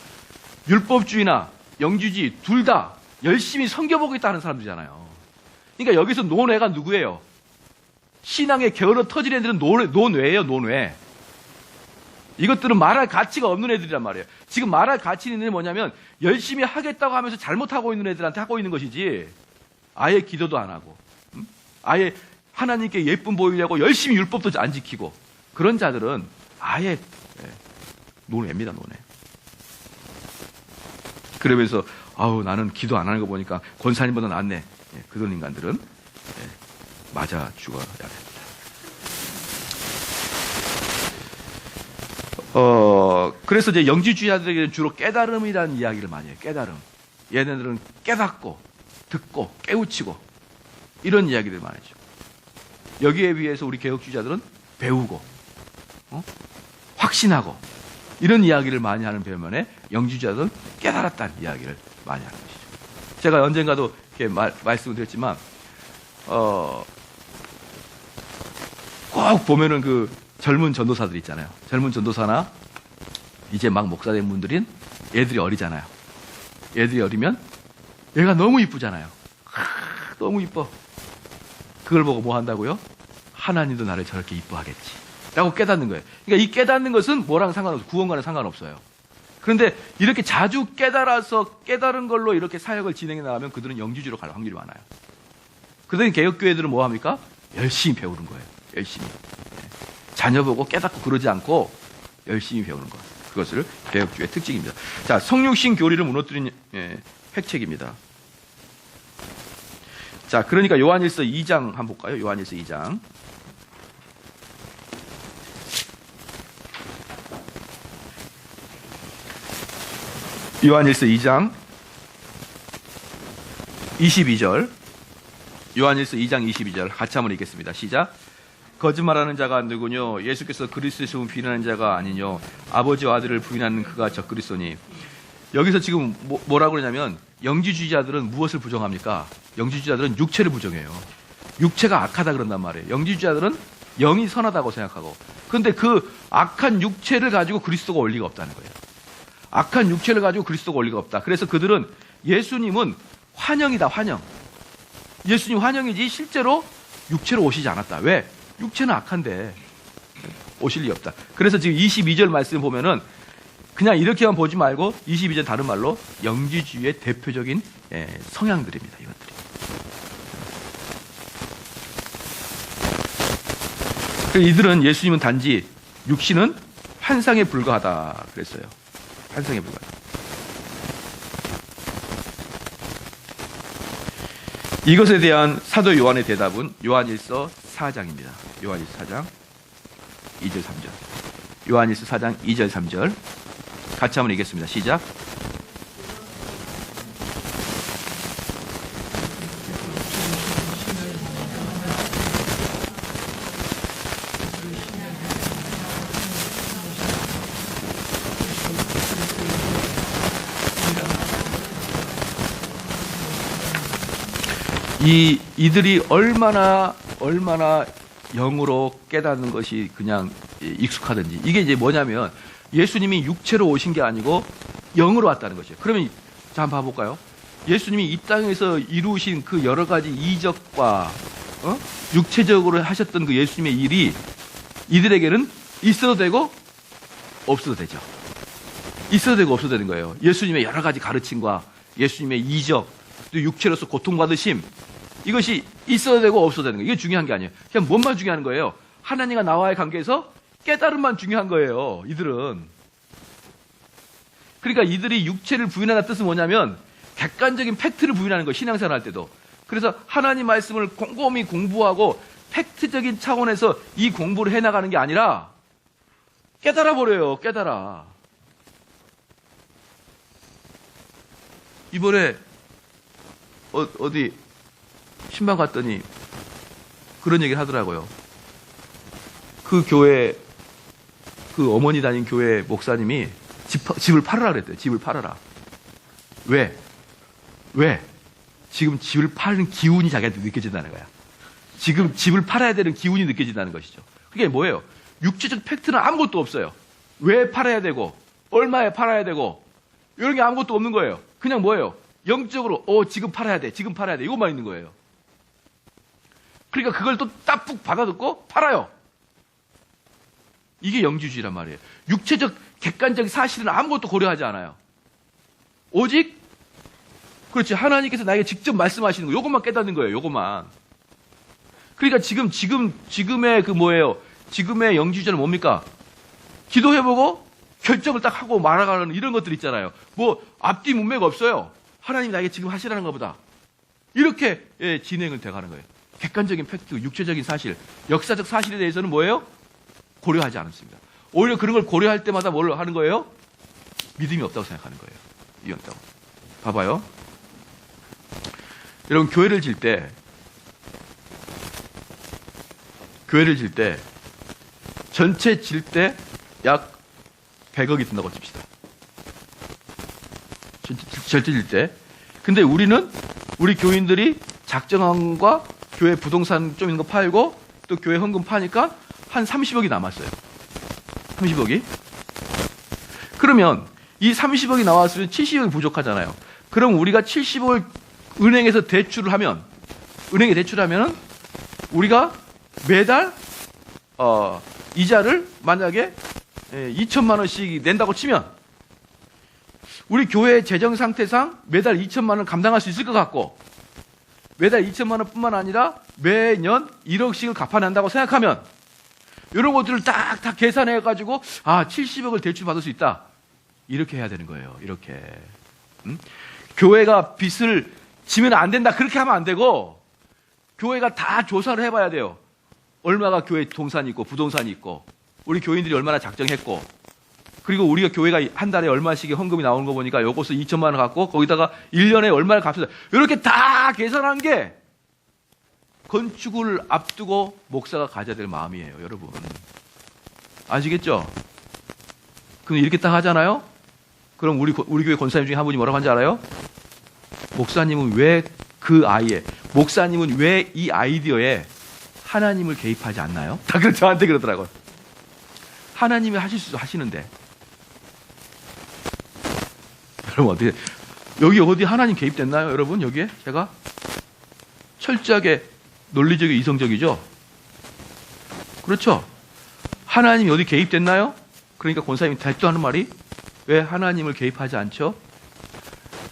율법주의나 영주주의 둘 다 열심히 섬겨보겠다는 사람들이잖아요. 그러니까 여기서 논외가 누구예요? 신앙에 게을러 터진 애들은 논외예요, 논외. 이것들은 말할 가치가 없는 애들이란 말이에요. 지금 말할 가치 있는 애들은 뭐냐면 열심히 하겠다고 하면서 잘못하고 있는 애들한테 하고 있는 것이지, 아예 기도도 안 하고, 아예 하나님께 예쁨 보이려고 열심히 율법도 안 지키고, 그런 자들은 아예 논외입니다, 논외. 그러면서 나는 기도 안 하는 거 보니까 권사님보다 낫네. 그런 인간들은 맞아 죽어야 됩니다. 그래서 이제 영주주의자들에게는 주로 깨달음이라는 이야기를 많이 해요. 깨달음. 얘네들은 깨닫고, 듣고, 깨우치고, 이런 이야기들 많이 하죠. 여기에 비해서 우리 개혁주의자들은 배우고, 확신하고, 이런 이야기를 많이 하는 반면에 영주주의자들은 깨달았다는 이야기를 많이 하는 것이죠. 제가 언젠가도 이렇게 말씀을 드렸지만, 꼭 보면은 그 젊은 전도사들 있잖아요. 젊은 전도사나 이제 막 목사 된 분들은 애들이 어리잖아요. 애들이 어리면 얘가 너무 이쁘잖아요. 너무 이뻐. 그걸 보고 뭐 한다고요? 하나님도 나를 저렇게 이뻐하겠지 라고 깨닫는 거예요. 그러니까 이 깨닫는 것은 뭐랑 상관없어요. 구원과는 상관없어요. 그런데 이렇게 자주 깨달아서 깨달은 걸로 이렇게 사역을 진행해 나가면 그들은 영주주의로 갈 확률이 많아요. 그들은 개혁교회들은 뭐 합니까? 열심히 배우는 거예요. 열심히. 자녀 보고 깨닫고 그러지 않고 열심히 배우는 것. 그것을 개혁주의의 특징입니다. 자, 성육신 교리를 무너뜨린 획책입니다. 자, 그러니까 요한일서 2장 한번 볼까요? 요한일서 2장. 요한일서 2장 22절. 요한일서 2장 22절 같이 한번 읽겠습니다. 시작. 거짓말하는 자가 누구뇨? 예수께서 그리스도이심을 부인하는 자가 아니뇨? 아버지와 아들을 부인하는 그가 적그리스도니. 여기서 지금 뭐라고 그러냐면 영주주의자들은 무엇을 부정합니까? 영주주의자들은 육체를 부정해요. 육체가 악하다 그런단 말이에요. 영주주의자들은 영이 선하다고 생각하고, 그런데 그 악한 육체를 가지고 그리스도가 올 리가 없다는 거예요. 악한 육체를 가지고 그리스도가 올 리가 없다. 그래서 그들은 예수님은 환영이다, 환영. 예수님 환영이지 실제로 육체로 오시지 않았다. 왜? 육체는 악한데 오실 리 없다. 그래서 지금 22절 말씀 보면은 그냥 이렇게만 보지 말고 22절 다른 말로 영지주의의 대표적인 성향들입니다. 이것들이. 이들은 예수님은 단지 육신은 환상에 불과하다 그랬어요. 환상에 불과하다. 이것에 대한 사도 요한의 대답은 요한일서 4장입니다. 요한일서 4장 2절 3절. 요한일서 4장 2절 3절. 같이 한번 읽겠습니다. 시작. 이들이 얼마나 영으로 깨닫는 것이 그냥 익숙하든지, 이게 이제 뭐냐면 예수님이 육체로 오신 게 아니고 영으로 왔다는 것이에요. 그러면 자 한번 봐볼까요? 예수님이 이 땅에서 이루신 그 여러 가지 이적과 육체적으로 하셨던 그 예수님의 일이 이들에게는 있어도 되고 없어도 되죠. 있어도 되고 없어도 되는 거예요. 예수님의 여러 가지 가르침과 예수님의 이적, 또 육체로서 고통받으심, 이것이 있어도 되고 없어도 되는 거예요. 이게 중요한 게 아니에요. 그냥 뭔만 중요한 거예요? 하나님과 나와의 관계에서 깨달음만 중요한 거예요. 이들은. 그러니까 이들이 육체를 부인하는 뜻은 뭐냐면 객관적인 팩트를 부인하는 거예요. 신앙생활 할 때도. 그래서 하나님 말씀을 꼼꼼히 공부하고 팩트적인 차원에서 이 공부를 해나가는 게 아니라 깨달아 버려요. 깨달아. 이번에 어디 신방 갔더니 그런 얘기를 하더라고요. 그 교회, 그 어머니 다닌 교회 목사님이 집을 팔으라 그랬대요. 집을 팔아라. 왜? 지금 집을 파는 기운이 자기한테 느껴진다는 거야. 지금 집을 팔아야 되는 기운이 느껴진다는 것이죠. 그게 뭐예요? 육체적 팩트는 아무것도 없어요. 왜 팔아야 되고, 얼마에 팔아야 되고, 이런 게 아무것도 없는 거예요. 그냥 뭐예요? 영적으로, 지금 팔아야 돼. 지금 팔아야 돼. 이것만 있는 거예요. 그러니까 그걸 또 따푹 받아듣고 팔아요. 이게 영지주의란 말이에요. 육체적, 객관적 사실은 아무것도 고려하지 않아요. 오직, 그렇지. 하나님께서 나에게 직접 말씀하시는 거, 요것만 깨닫는 거예요. 요것만. 그러니까 지금의 그 뭐예요? 지금의 영지주의는 뭡니까? 기도해보고 결정을 딱 하고 말아가는 이런 것들 있잖아요. 뭐, 앞뒤 문맥 없어요. 하나님 나에게 지금 하시라는 것보다. 이렇게 진행을 돼가는 거예요. 객관적인 팩트, 육체적인 사실, 역사적 사실에 대해서는 뭐예요? 고려하지 않습니다. 오히려 그런 걸 고려할 때마다 뭘 하는 거예요? 믿음이 없다고 생각하는 거예요. 믿음이 없다고. 봐봐요. 여러분, 교회를 질 때, 전체 질 때 약 100억이 든다고 칩시다. 전체 질 때. 근데 우리 교인들이 작정함과 교회 부동산 좀 있는 거 팔고 또 교회 헌금 파니까 한 30억이 남았어요. 30억이. 그러면 이 30억이 나왔으면 70억이 부족하잖아요. 그럼 우리가 70억을 은행에 대출을 하면 우리가 매달 이자를 만약에 2천만 원씩 낸다고 치면 우리 교회 재정 상태상 매달 2천만 원 감당할 수 있을 것 같고, 매달 2천만 원뿐만 아니라 매년 1억씩을 갚아낸다고 생각하면 이런 것들을 딱 계산해가지고 70억을 대출 받을 수 있다. 이렇게 해야 되는 거예요. 이렇게. 교회가 빚을 지면 안 된다. 그렇게 하면 안 되고, 교회가 다 조사를 해봐야 돼요. 얼마가 교회 동산이 있고 부동산이 있고, 우리 교인들이 얼마나 작정했고, 그리고 우리가 교회가 한 달에 얼마씩의 헌금이 나오는 거 보니까 요것을 2천만 원 갖고 거기다가 1년에 얼마를 갚습다 이렇게 다 계산한 게 건축을 앞두고 목사가 가져야 될 마음이에요. 여러분. 아시겠죠? 그럼 이렇게 딱 하잖아요? 그럼 우리 교회 권사님 중에 한 분이 뭐라고 하는지 알아요? 목사님은 왜 이 아이디어에 하나님을 개입하지 않나요? 다 저한테 그러더라고요. 하나님이 하실 수 하시는데. 여러분, 여기 어디 하나님 개입됐나요? 여러분, 여기에? 제가 철저하게 논리적이고 이성적이죠? 그렇죠? 하나님이 어디 개입됐나요? 그러니까 권사님이 다시 또 하는 말이 왜 하나님을 개입하지 않죠?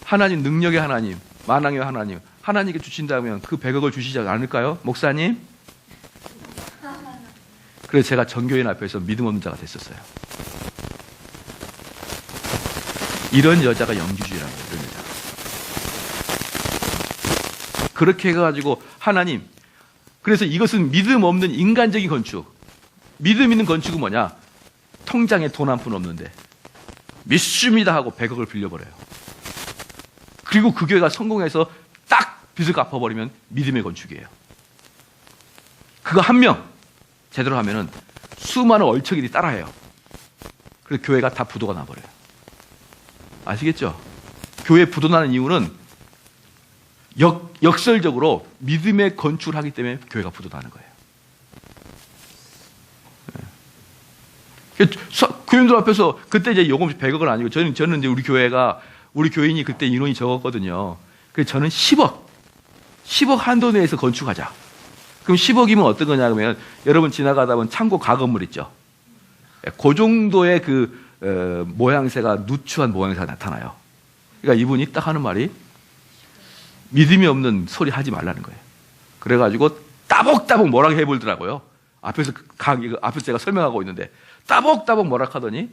하나님 능력의 하나님, 만왕의 하나님, 하나님께 주신다면 그 100억을 주시지 않을까요? 목사님? 그래서 제가 전교인 앞에서 믿음 없는 자가 됐었어요. 이런 여자가 영지주의라는 거예요. 이런 여자가. 그렇게 해가지고 하나님, 그래서 이것은 믿음 없는 인간적인 건축. 믿음 있는 건축은 뭐냐? 통장에 돈 한 푼 없는데 믿습니다 하고 100억을 빌려버려요. 그리고 그 교회가 성공해서 딱 빚을 갚아버리면 믿음의 건축이에요. 그거 한 명 제대로 하면은 수많은 얼척이들이 따라해요. 그래서 교회가 다 부도가 나버려요. 아시겠죠? 교회 부도 나는 이유는 역설적으로 믿음의 건축을 하기 때문에 교회가 부도 나는 거예요. 교인들 앞에서 그때 이제 요금 100억은 아니고 저는 이제 우리 교인이 그때 인원이 적었거든요. 그래서 저는 10억 한도 내에서 건축하자. 그럼 10억이면 어떤 거냐 그러면 여러분 지나가다 보면 창고 가건물 있죠. 그 정도의 모양새가 누추한 모양새가 나타나요. 그러니까 이분이 딱 하는 말이 믿음이 없는 소리 하지 말라는 거예요. 그래가지고 따복따복 뭐라고 해보더라고요. 앞에서 제가 설명하고 있는데 따복따복 뭐라 하더니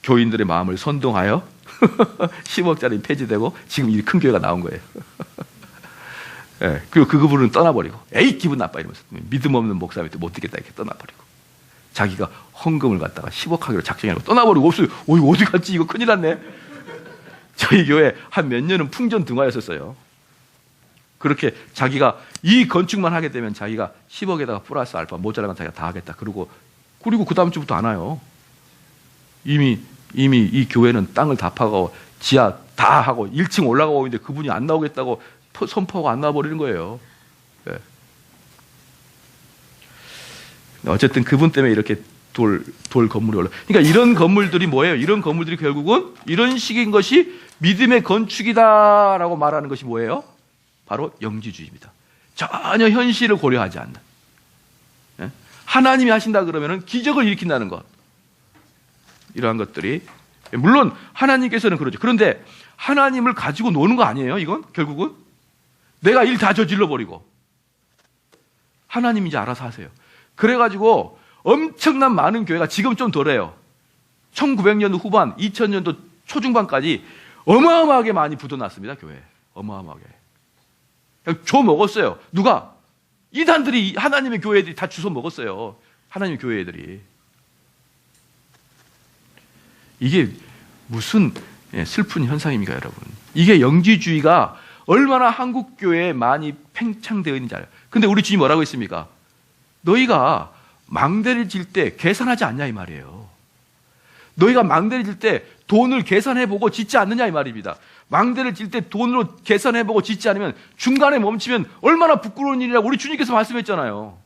교인들의 마음을 선동하여 10억짜리 폐지되고 지금 이 큰 교회가 나온 거예요. 그리고 그분은 떠나버리고 에이 기분 나빠 이러면서 믿음 없는 목사님한테 못 듣겠다 이렇게 떠나버리고 자기가 헌금을 갖다가 10억 하기로 작정해놓고 떠나버리고 없어요. 이거 어디 갔지? 이거 큰일 났네. 저희 교회 한 몇 년은 풍전등화였었어요. 그렇게 자기가 이 건축만 하게 되면 자기가 10억에다가 플러스 알파 모자라면 자기가 다 하겠다. 그리고 그 다음 주부터 안 와요. 이미 이 교회는 땅을 다 파고 지하 다 하고 1층 올라가고 있는데 그분이 안 나오겠다고 선포하고 안 나와버리는 거예요. 어쨌든 그분 때문에 이렇게 돌 건물이 올라. 그러니까 이런 건물들이 뭐예요? 이런 건물들이 결국은 이런 식인 것이 믿음의 건축이다라고 말하는 것이 뭐예요? 바로 영지주의입니다. 전혀 현실을 고려하지 않는. 하나님이 하신다 그러면은 기적을 일으킨다는 것. 이러한 것들이 물론 하나님께서는 그러죠. 그런데 하나님을 가지고 노는 거 아니에요? 이건 결국은 내가 일 다 저질러 버리고 하나님이 이제 알아서 하세요. 그래가지고 엄청난 많은 교회가 지금 좀 덜해요. 1900년도 후반, 2000년도 초중반까지 어마어마하게 많이 부도났습니다. 교회 어마어마하게 그냥 줘 먹었어요. 누가? 이단들이 하나님의 교회들이 다 주워 먹었어요. 하나님의 교회들이. 이게 무슨 슬픈 현상입니까, 여러분? 이게 영지주의가 얼마나 한국 교회에 많이 팽창되어 있는지 알아요. 근데 우리 주님 뭐라고 했습니까? 너희가 망대를 질 때 계산하지 않냐 이 말이에요. 너희가 망대를 질 때 돈을 계산해보고 짓지 않느냐 이 말입니다. 망대를 질 때 돈으로 계산해보고 짓지 않으면 중간에 멈추면 얼마나 부끄러운 일이라고 우리 주님께서 말씀했잖아요.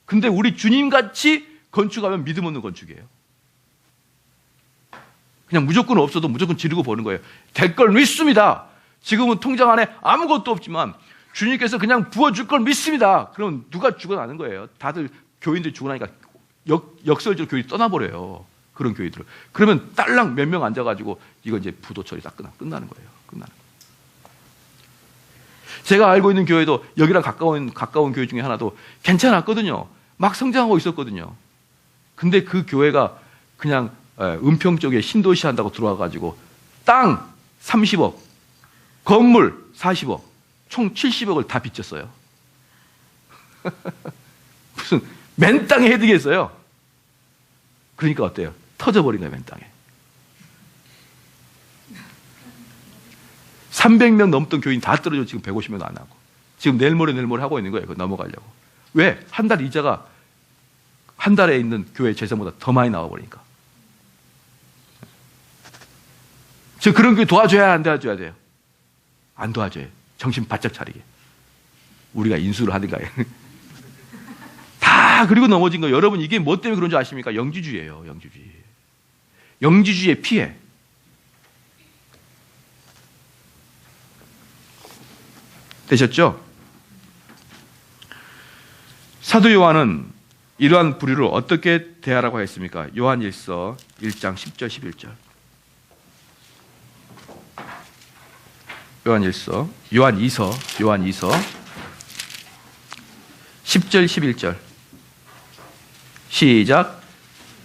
근데 우리 주님같이 건축하면 믿음 없는 건축이에요. 그냥 무조건 없어도 무조건 지르고 보는 거예요. 될 걸 믿습니다. 지금은 통장 안에 아무것도 없지만 주님께서 그냥 부어줄 걸 믿습니다. 그럼 누가 죽어나는 거예요. 다들 교인들 죽어나니까 역설적으로 교인이 떠나버려요. 그런 교회들을. 그러면 딸랑 몇 명 앉아가지고 이거 이제 부도 처리 딱 끝나는 거예요. 끝나는 거예요. 제가 알고 있는 교회도 여기랑 가까운 교회 중에 하나도 괜찮았거든요. 막 성장하고 있었거든요. 근데 그 교회가 그냥 은평 쪽에 신도시 한다고 들어와가지고 땅 30억, 건물 40억, 총 70억을 다 빚졌어요. 무슨 맨 땅에 해드겠어요. 그러니까 어때요? 터져버린 거예요, 맨 땅에. 300명 넘던 교인 다 떨어져 지금 150명 안 하고. 지금 내일 모레 하고 있는 거예요. 넘어가려고. 왜? 한 달 이자가 한 달에 있는 교회 재산보다 더 많이 나와버리니까. 저 그런 교회 도와줘야 안 도와줘야 돼요? 안 도와줘요. 정신 바짝 차리게. 우리가 인수를 하든가. 다 그리고 넘어진 거예요. 여러분 이게 뭐 때문에 그런 줄 아십니까? 영지주의예요. 영지주의. 영지주의의 피해. 되셨죠? 사도 요한은 이러한 부류를 어떻게 대하라고 했습니까? 요한일서 1장 10절 11절. 요한이서 10절 11절. 시작.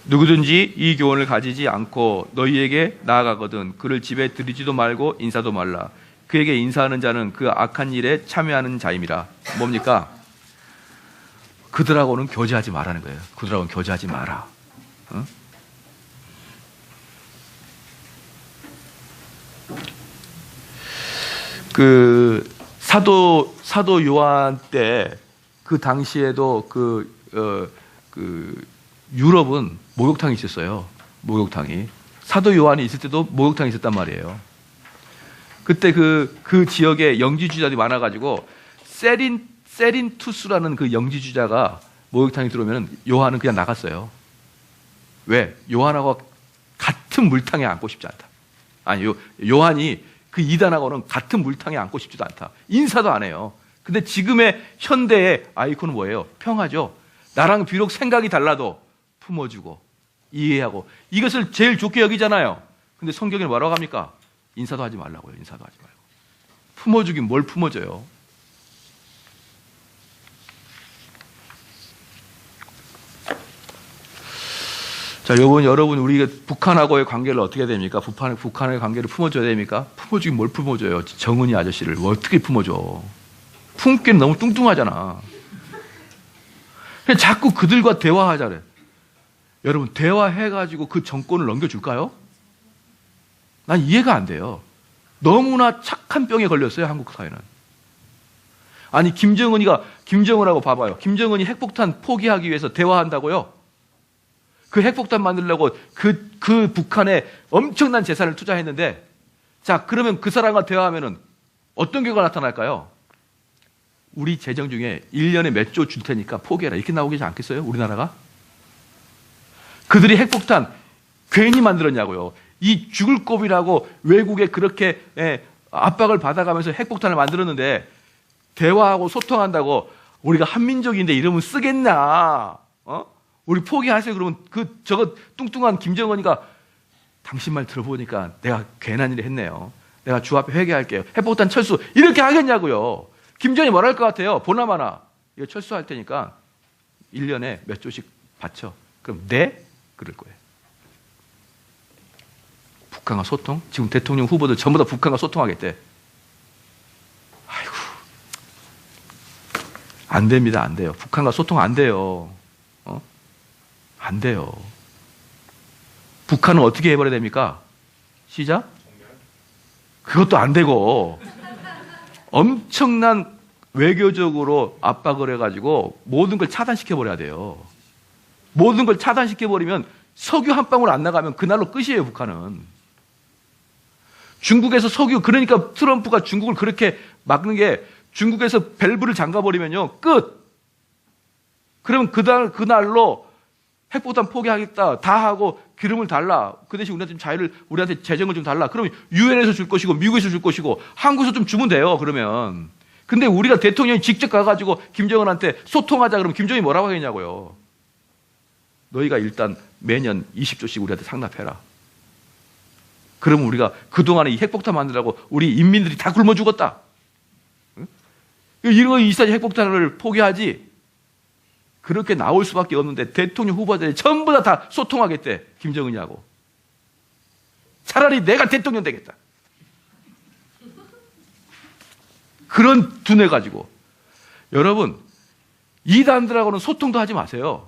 누구든지 이 교훈을 가지지 않고 너희에게 나아가거든 그를 집에 들이지도 말고 인사도 말라. 그에게 인사하는 자는 그 악한 일에 참여하는 자임이라. 뭡니까? 그들하고는 교제하지 말라는 거예요. 그들하고는 교제하지 마라. 응? 그 사도 요한 때 그 당시에도 유럽은 목욕탕이 있었어요. 목욕탕이. 사도 요한이 있을 때도 목욕탕이 있었단 말이에요. 그때 그 지역에 영지주자들이 많아가지고 세린투스라는 그 영지주자가 목욕탕에 들어오면 요한은 그냥 나갔어요. 왜? 요한하고 같은 물탕에 앉고 싶지 않다. 아니, 요한이 그 이단하고는 같은 물탕에 앉고 싶지도 않다. 인사도 안 해요. 근데 지금의 현대의 아이콘은 뭐예요? 평화죠. 나랑 비록 생각이 달라도 품어주고 이해하고 이것을 제일 좋게 여기잖아요. 근데 성경에 뭐라고 합니까? 인사도 하지 말라고요. 인사도 하지 말고. 품어주긴 뭘 품어줘요? 자, 여러분 우리가 북한하고의 관계를 어떻게 해야 됩니까? 북한의 관계를 품어줘야 됩니까? 품어주긴 뭘 품어줘요? 정은이 아저씨를 어떻게 품어줘? 품기는 너무 뚱뚱하잖아. 그냥 자꾸 그들과 대화하자래. 여러분 대화해가지고 그 정권을 넘겨줄까요? 난 이해가 안 돼요. 너무나 착한 병에 걸렸어요. 한국 사회는. 아니 김정은하고 봐봐요. 김정은이 핵폭탄 포기하기 위해서 대화한다고요? 그 핵폭탄 만들려고 그 북한에 엄청난 재산을 투자했는데, 자, 그러면 그 사람과 대화하면은 어떤 결과가 나타날까요? 우리 재정 중에 1년에 몇 조 줄 테니까 포기해라. 이렇게 나오지 않겠어요? 우리나라가? 그들이 핵폭탄 괜히 만들었냐고요. 이 죽을 꼽이라고 외국에 그렇게 압박을 받아가면서 핵폭탄을 만들었는데 대화하고 소통한다고 우리가 한민족인데 이러면 쓰겠나? 우리 포기하세요. 그러면 저거 뚱뚱한 김정은이가 당신 말 들어보니까 내가 괜한 일을 했네요. 내가 주 앞에 회개할게요. 핵폭탄 철수 이렇게 하겠냐고요. 김정은이 뭐랄 것 같아요? 보나마나 이거 철수할 테니까 1년에 몇 조씩 바쳐. 그럼 네? 그럴 거예요. 북한과 소통? 지금 대통령 후보들 전부 다 북한과 소통하겠대. 아이고, 안 됩니다. 안 돼요. 북한과 소통 안 돼요. 안 돼요. 북한은 어떻게 해버려야 됩니까? 시작? 그것도 안 되고 엄청난 외교적으로 압박을 해가지고 모든 걸 차단시켜버려야 돼요. 모든 걸 차단시켜버리면 석유 한 방울 안 나가면 그날로 끝이에요. 북한은. 중국에서 석유, 그러니까 트럼프가 중국을 그렇게 막는 게 중국에서 밸브를 잠가버리면요 끝. 그러면 그날로 핵폭탄 포기하겠다 다 하고 기름을 달라. 그 대신 우리한테 재정을 좀 달라. 그러면 유엔에서 줄 것이고 미국에서 줄 것이고 한국에서 좀 주면 돼요. 그러면. 근데 우리가 대통령이 직접 가가지고 김정은한테 소통하자 그러면 김정은이 뭐라고 하겠냐고요. 너희가 일단 매년 20조씩 우리한테 상납해라. 그러면 우리가 그동안에 이 핵폭탄 만들라고 우리 인민들이 다 굶어 죽었다. 응? 이런 이사지 핵폭탄을 포기하지. 그렇게 나올 수밖에 없는데 대통령 후보자들이 전부 다 소통하겠대. 김정은이하고. 차라리 내가 대통령 되겠다. 그런 두뇌 가지고. 여러분, 이단들하고는 소통도 하지 마세요.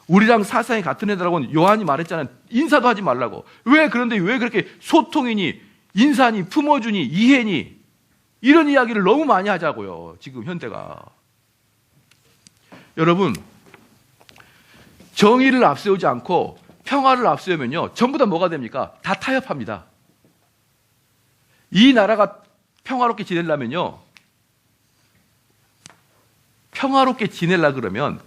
우리랑 사상이 같은 애들하고는 요한이 말했잖아요. 인사도 하지 말라고. 왜 그런데 왜 그렇게 소통이니 인사니 품어주니 이해니 이런 이야기를 너무 많이 하자고요. 지금 현대가. 여러분, 정의를 앞세우지 않고 평화를 앞세우면요 전부 다 뭐가 됩니까? 다 타협합니다. 이 나라가 평화롭게 지내려면요, 평화롭게 지내려 그러면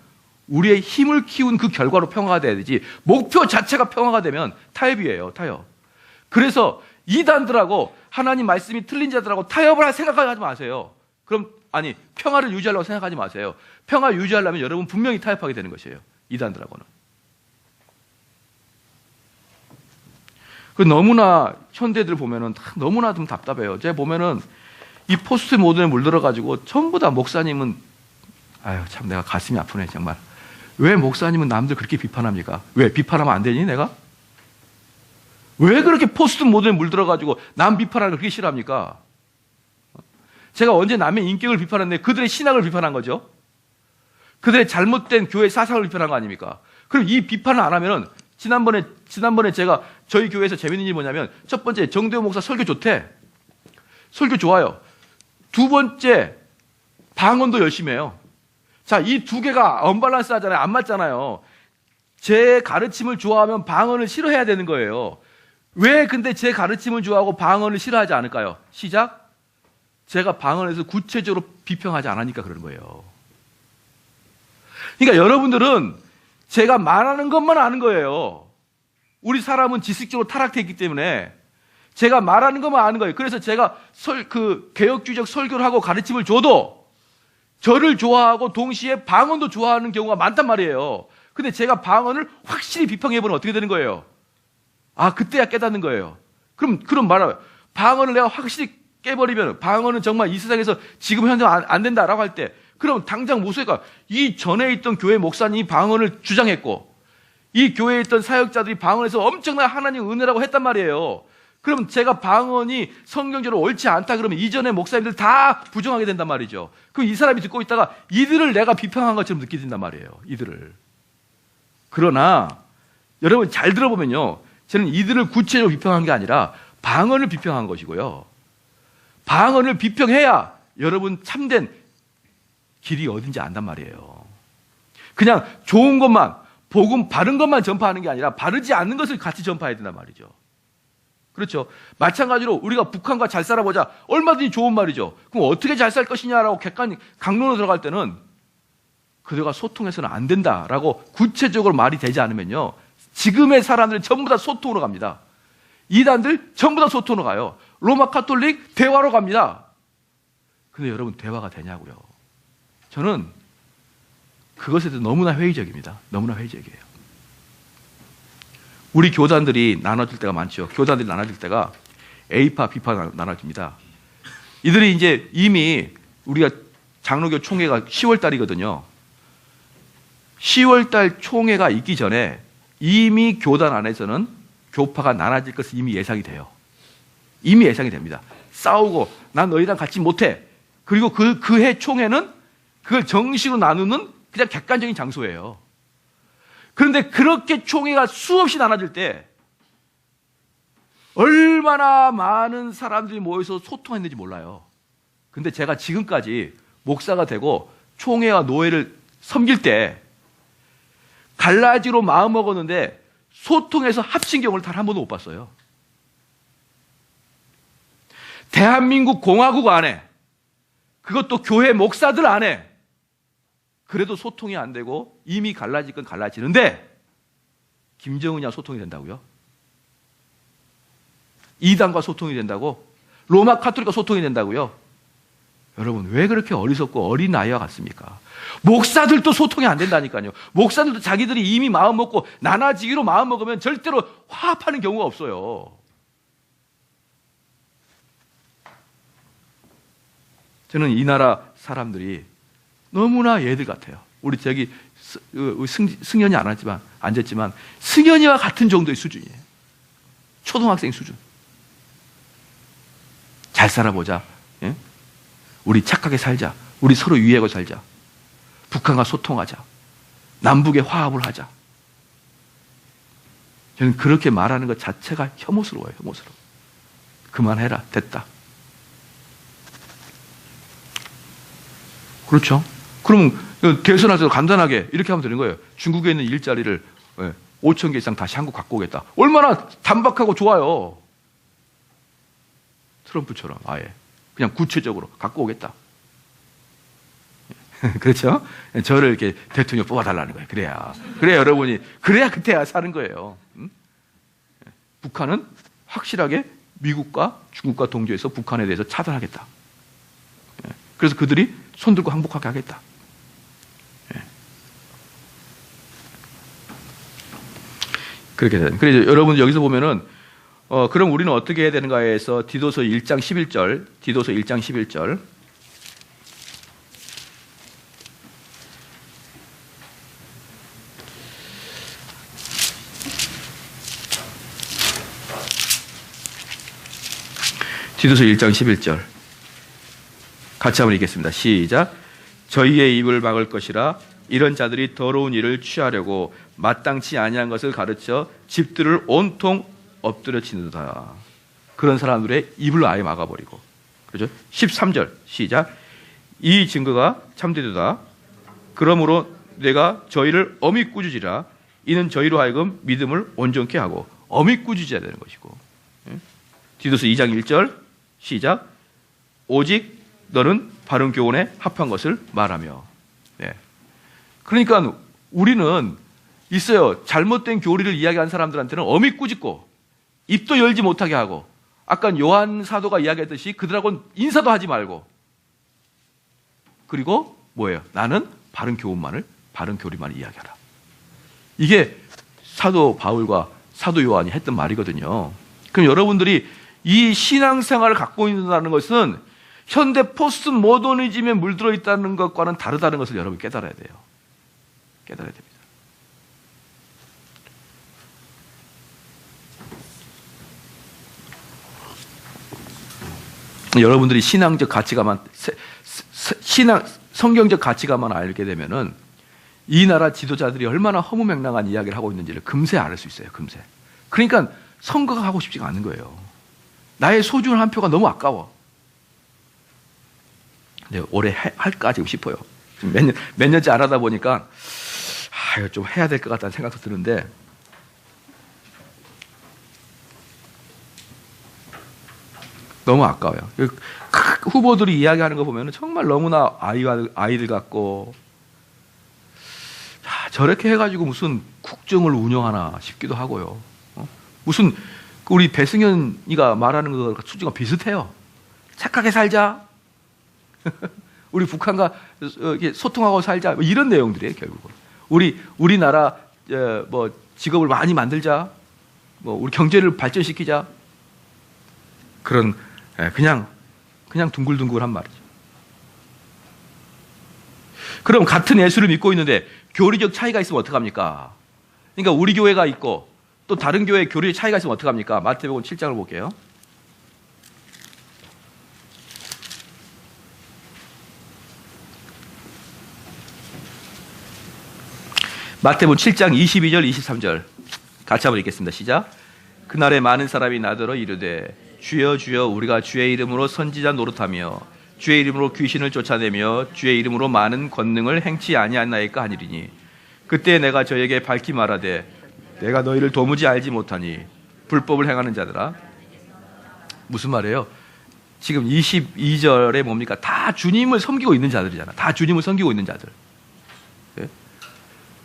우리의 힘을 키운 그 결과로 평화가 돼야 되지, 목표 자체가 평화가 되면 타협이에요. 타협. 그래서 이단들하고 하나님 말씀이 틀린 자들하고 타협을 할 생각까지 하지 마세요. 그럼 아니 평화를 유지하려고 생각하지 마세요. 평화 유지하려면 여러분 분명히 타협하게 되는 것이에요. 이단들하고는. 그 너무나 현대들 보면은 너무나 좀 답답해요. 제가 보면은 이 포스트 모던에 물들어가지고 전부 다 목사님은 아유 참 내가 가슴이 아프네 정말. 왜 목사님은 남들 그렇게 비판합니까? 왜 비판하면 안 되니 내가? 왜 그렇게 포스트 모던에 물들어가지고 남 비판하는 걸 그렇게 싫어합니까? 제가 언제 남의 인격을 비판했는데 그들의 신학을 비판한 거죠. 그들의 잘못된 교회 사상을 비판한 거 아닙니까? 그럼 이 비판을 안 하면은 지난번에 제가 저희 교회에서 재밌는 일이 뭐냐면 첫 번째 정대호 목사 설교 좋대. 설교 좋아요. 두 번째 방언도 열심히 해요. 자, 이 두 개가 언밸런스 하잖아요. 안 맞잖아요. 제 가르침을 좋아하면 방언을 싫어해야 되는 거예요. 왜 근데 제 가르침을 좋아하고 방언을 싫어하지 않을까요? 시작. 제가 방언에서 구체적으로 비평하지 않으니까 그러는 거예요. 그러니까 여러분들은 제가 말하는 것만 아는 거예요. 우리 사람은 지식적으로 타락되어 있기 때문에 제가 말하는 것만 아는 거예요. 그래서 제가 개혁주의적 설교를 하고 가르침을 줘도 저를 좋아하고 동시에 방언도 좋아하는 경우가 많단 말이에요. 근데 제가 방언을 확실히 비평해보면 어떻게 되는 거예요? 아, 그때야 깨닫는 거예요. 그럼 말아요. 방언을 내가 확실히 깨버리면 방언은 정말 이 세상에서 지금 현재 안 된다라고 할 때 그럼 당장 모세가 이 전에 있던 교회 목사님이 방언을 주장했고 이 교회에 있던 사역자들이 방언에서 엄청난 하나님 은혜라고 했단 말이에요. 그럼 제가 방언이 성경적으로 옳지 않다 그러면 이전에 목사님들 다 부정하게 된단 말이죠. 그럼 이 사람이 듣고 있다가 이들을 내가 비평한 것처럼 느끼게 된단 말이에요. 이들을. 그러나 여러분 잘 들어보면요. 저는 이들을 구체적으로 비평한 게 아니라 방언을 비평한 것이고요. 방언을 비평해야 여러분 참된 길이 어딘지 안단 말이에요. 그냥 좋은 것만, 복음 바른 것만 전파하는 게 아니라 바르지 않는 것을 같이 전파해야 된단 말이죠. 그렇죠. 마찬가지로 우리가 북한과 잘 살아보자. 얼마든지 좋은 말이죠. 그럼 어떻게 잘 살 것이냐라고 객관 강론으로 들어갈 때는 그들과 소통해서는 안 된다라고 구체적으로 말이 되지 않으면요. 지금의 사람들은 전부 다 소통으로 갑니다. 이단들 전부 다 소통으로 가요. 로마 카톨릭 대화로 갑니다. 근데 여러분 대화가 되냐고요. 저는 그것에 대해서 너무나 회의적입니다. 너무나 회의적이에요. 우리 교단들이 나눠질 때가 많죠. 교단들이 나눠질 때가 A파, B파 나눠집니다. 이들이 이제 이미 우리가 장로교 총회가 10월 달이거든요. 10월 달 총회가 있기 전에 이미 교단 안에서는 교파가 나눠질 것은 이미 예상이 돼요. 이미 예상이 됩니다. 싸우고 난 너희랑 같이 못해. 그리고 그 해 총회는 그걸 정식으로 나누는 그냥 객관적인 장소예요. 그런데 그렇게 총회가 수없이 나눠질 때 얼마나 많은 사람들이 모여서 소통했는지 몰라요. 근데 제가 지금까지 목사가 되고 총회와 노회를 섬길 때 갈라지로 마음먹었는데 소통해서 합친 경우를 단 한 번도 못 봤어요. 대한민국 공화국 안에 그것도 교회 목사들 안에 그래도 소통이 안 되고 이미 갈라질 건 갈라지는데 김정은이랑 소통이 된다고요? 이단과 소통이 된다고? 로마 카톨릭과 소통이 된다고요? 여러분 왜 그렇게 어리석고 어린 아이와 같습니까? 목사들도 소통이 안 된다니까요. 목사들도 자기들이 이미 마음 먹고 나눠지기로 마음 먹으면 절대로 화합하는 경우가 없어요. 저는 이 나라 사람들이 너무나 얘들 같아요. 우리 저기 승현이 앉았지만 승현이와 같은 정도의 수준이에요. 초등학생 수준. 잘 살아보자. 예? 우리 착하게 살자. 우리 서로 유의하고 살자. 북한과 소통하자. 남북의 화합을 하자. 저는 그렇게 말하는 것 자체가 혐오스러워요. 혐오스러워. 그만해라. 됐다. 그렇죠. 그러면 대선에서 간단하게 이렇게 하면 되는 거예요. 중국에 있는 일자리를 5천 개 이상 다시 한국 갖고 오겠다. 얼마나 단박하고 좋아요. 트럼프처럼 아예 그냥 구체적으로 갖고 오겠다. 그렇죠? 저를 이렇게 대통령 뽑아달라는 거예요. 그래야 여러분이 그래야 그때야 사는 거예요. 북한은 확실하게 미국과 중국과 동조해서 북한에 대해서 차단하겠다. 그래서 그들이 손들고 항복하게 하겠다. 그렇게 되는. 그래서 여러분 여기서 보면은 그럼 우리는 어떻게 해야 되는가에서 디도서 1장 11절, 디도서 1장 11절. 디도서 1장 11절. 같이 한번 읽겠습니다. 시작. 저희의 입을 막을 것이라 이런 자들이 더러운 일을 취하려고 마땅치 아니한 것을 가르쳐 집들을 온통 엎드려 치는다. 그런 사람들의 입을 아예 막아버리고. 그렇죠? 13절 시작. 이 증거가 참되도다. 그러므로 내가 저희를 엄히 꾸짖으라. 이는 저희로 하여금 믿음을 온전케 하고 엄히 꾸짖어야 되는 것이고. 디도서 2장 1절 시작. 오직 너는 바른 교훈에 합한 것을 말하며. 네. 그러니까 우리는 있어요. 잘못된 교리를 이야기한 사람들한테는 엄히 꾸짖고 입도 열지 못하게 하고, 아까 요한 사도가 이야기했듯이 그들하고는 인사도 하지 말고, 그리고 뭐예요? 나는 바른 교훈만을, 바른 교리만을 이야기하라. 이게 사도 바울과 사도 요한이 했던 말이거든요. 그럼 여러분들이 이 신앙생활을 갖고 있다는 것은 현대 포스트 모더니즘에 물들어 있다는 것과는 다르다는 것을 여러분 깨달아야 돼요. 깨달아야 됩니다. 여러분들이 신앙적 가치가만, 성경적 가치가만 알게 되면은 이 나라 지도자들이 얼마나 허무맹랑한 이야기를 하고 있는지를 금세 알 수 있어요. 금세. 그러니까 선거가 하고 싶지가 않은 거예요. 나의 소중한 한 표가 너무 아까워. 근데 올해 할까 지금 싶어요. 몇 년째 안 하다 보니까 이거 좀 해야 될 것 같다는 생각도 드는데, 너무 아까워요. 후보들이 이야기하는 거 보면 정말 너무나 아이들 같고, 저렇게 해가지고 무슨 국정을 운영하나 싶기도 하고요. 무슨 우리 배승현이가 말하는 거 수준과 비슷해요. 착하게 살자. 우리 북한과 소통하고 살자. 이런 내용들이에요, 결국은. 우리나라 뭐 직업을 많이 만들자. 뭐 우리 경제를 발전시키자. 그런 그냥 둥글둥글한 말이죠. 그럼 같은 예수를 믿고 있는데 교리적 차이가 있으면 어떡합니까? 그러니까 우리 교회가 있고 또 다른 교회의 교리의 차이가 있으면 어떡합니까? 마태복음 7장을 볼게요. 마태복음 7장 22절 23절 같이 한번 읽겠습니다. 시작. 그날에 많은 사람이 나더러 이르되 주여 주여 우리가 주의 이름으로 선지자 노릇하며 주의 이름으로 귀신을 쫓아내며 주의 이름으로 많은 권능을 행치 아니하나이까 하니리니 그때 내가 저에게 밝히 말하되 내가 너희를 도무지 알지 못하니 불법을 행하는 자들아. 무슨 말이에요? 지금 22절에 뭡니까? 다 주님을 섬기고 있는 자들이잖아. 다 주님을 섬기고 있는 자들. 네?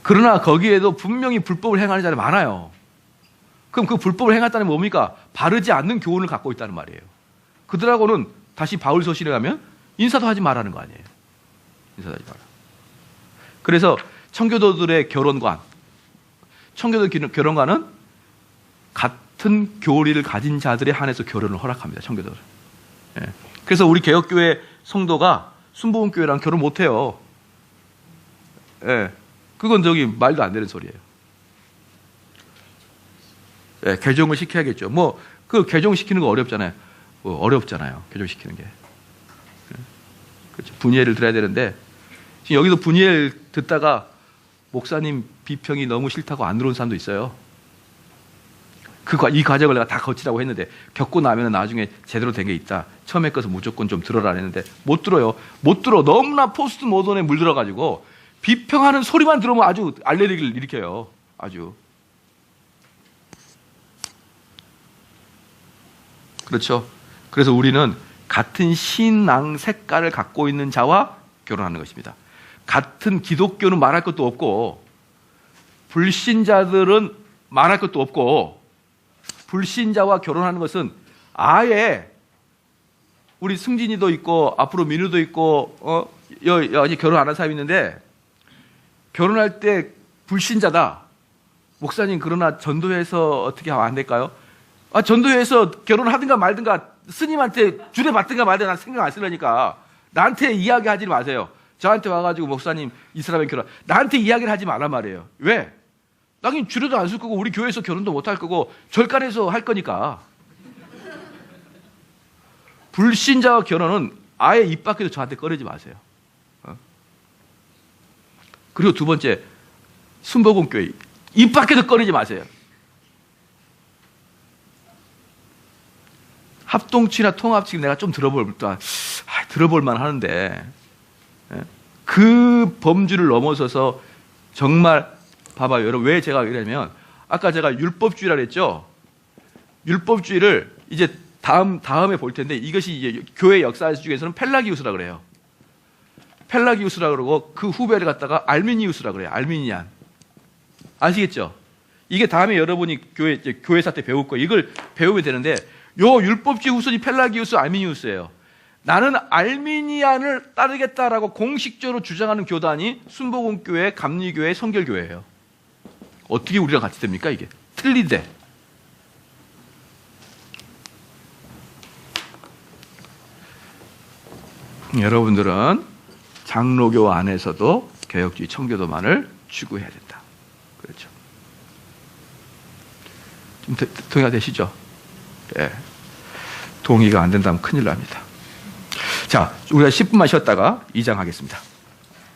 그러나 거기에도 분명히 불법을 행하는 자들이 많아요. 그럼 그 불법을 행했다는 뭡니까? 바르지 않는 교훈을 갖고 있다는 말이에요. 그들하고는 다시 바울 서신에 가면 인사도 하지 말라는 거 아니에요. 인사도 하지 마라. 그래서 청교도들의 결혼관, 청교도 결혼관은 같은 교리를 가진 자들에 한해서 결혼을 허락합니다. 청교도를. 예. 그래서 우리 개혁교회 성도가 순복음교회랑 결혼 못해요. 예. 그건 말도 안 되는 소리예요. 예, 개종을 시켜야겠죠. 그 개종시키는 거 어렵잖아요. 어렵잖아요. 개종시키는 게. 그렇죠. 분이엘을 들어야 되는데, 지금 여기도 분이엘 듣다가 목사님 비평이 너무 싫다고 안 들어온 사람도 있어요. 이 과정을 내가 다 거치라고 했는데, 겪고 나면 나중에 제대로 된 게 있다. 처음에 것은 무조건 좀 들어라 했는데, 못 들어요. 못 들어. 너무나 포스트 모던에 물들어가지고, 비평하는 소리만 들으면 아주 알레르기를 일으켜요. 아주. 그렇죠. 그래서 우리는 같은 신앙 색깔을 갖고 있는 자와 결혼하는 것입니다. 같은 기독교는 말할 것도 없고, 불신자들은 말할 것도 없고, 불신자와 결혼하는 것은 아예 우리 승진이도 있고 앞으로 민우도 있고 아직 결혼 안 한 사람이 있는데 결혼할 때 불신자다. 목사님 그러나 전도회에서 어떻게 하면 안 될까요? 전도회에서 결혼하든가 말든가 스님한테 주례 받든가 말든가 난 생각 안 쓰려니까 나한테 이야기하지 마세요. 저한테 와가지고 목사님 이 사람의 결혼 나한테 이야기를 하지 말란 말이에요. 왜? 나긴 주례도 안 쓸 거고 우리 교회에서 결혼도 못 할 거고 절간에서 할 거니까. 불신자와 결혼은 아예 입 밖에도 저한테 꺼내지 마세요. 그리고 두 번째 순복음교회 입 밖에도 꺼내지 마세요. 합동치나 통합치 내가 좀 들어볼 만 하는데 그 범주를 넘어서서 정말 봐봐요. 여러분 왜 제가 이러냐면 아까 제가 율법주의라 그랬죠. 율법주의를 이제 다음에 볼 텐데 이것이 이제 교회 역사 중에서는 펠라기우스라 그래요. 펠라기우스라 그러고 그 후배를 갖다가 알미니우스라 그래요. 알미니안. 아시겠죠? 이게 다음에 여러분이 교회사 때 배울 거예요. 이걸 배우면 되는데 요 율법주의 후손이 펠라기우스, 알미니우스예요. 나는 알미니안을 따르겠다라고 공식적으로 주장하는 교단이 순복음교회, 감리교회, 성결교회예요. 어떻게 우리랑 같이 됩니까 이게? 틀리대. 여러분들은 장로교 안에서도 개혁주의 청교도만을 추구해야 된다. 그렇죠. 좀 동의가 되시죠? 예. 동의가 안 된다면 큰일 납니다. 자, 우리가 10분만 쉬었다가 2장 하겠습니다.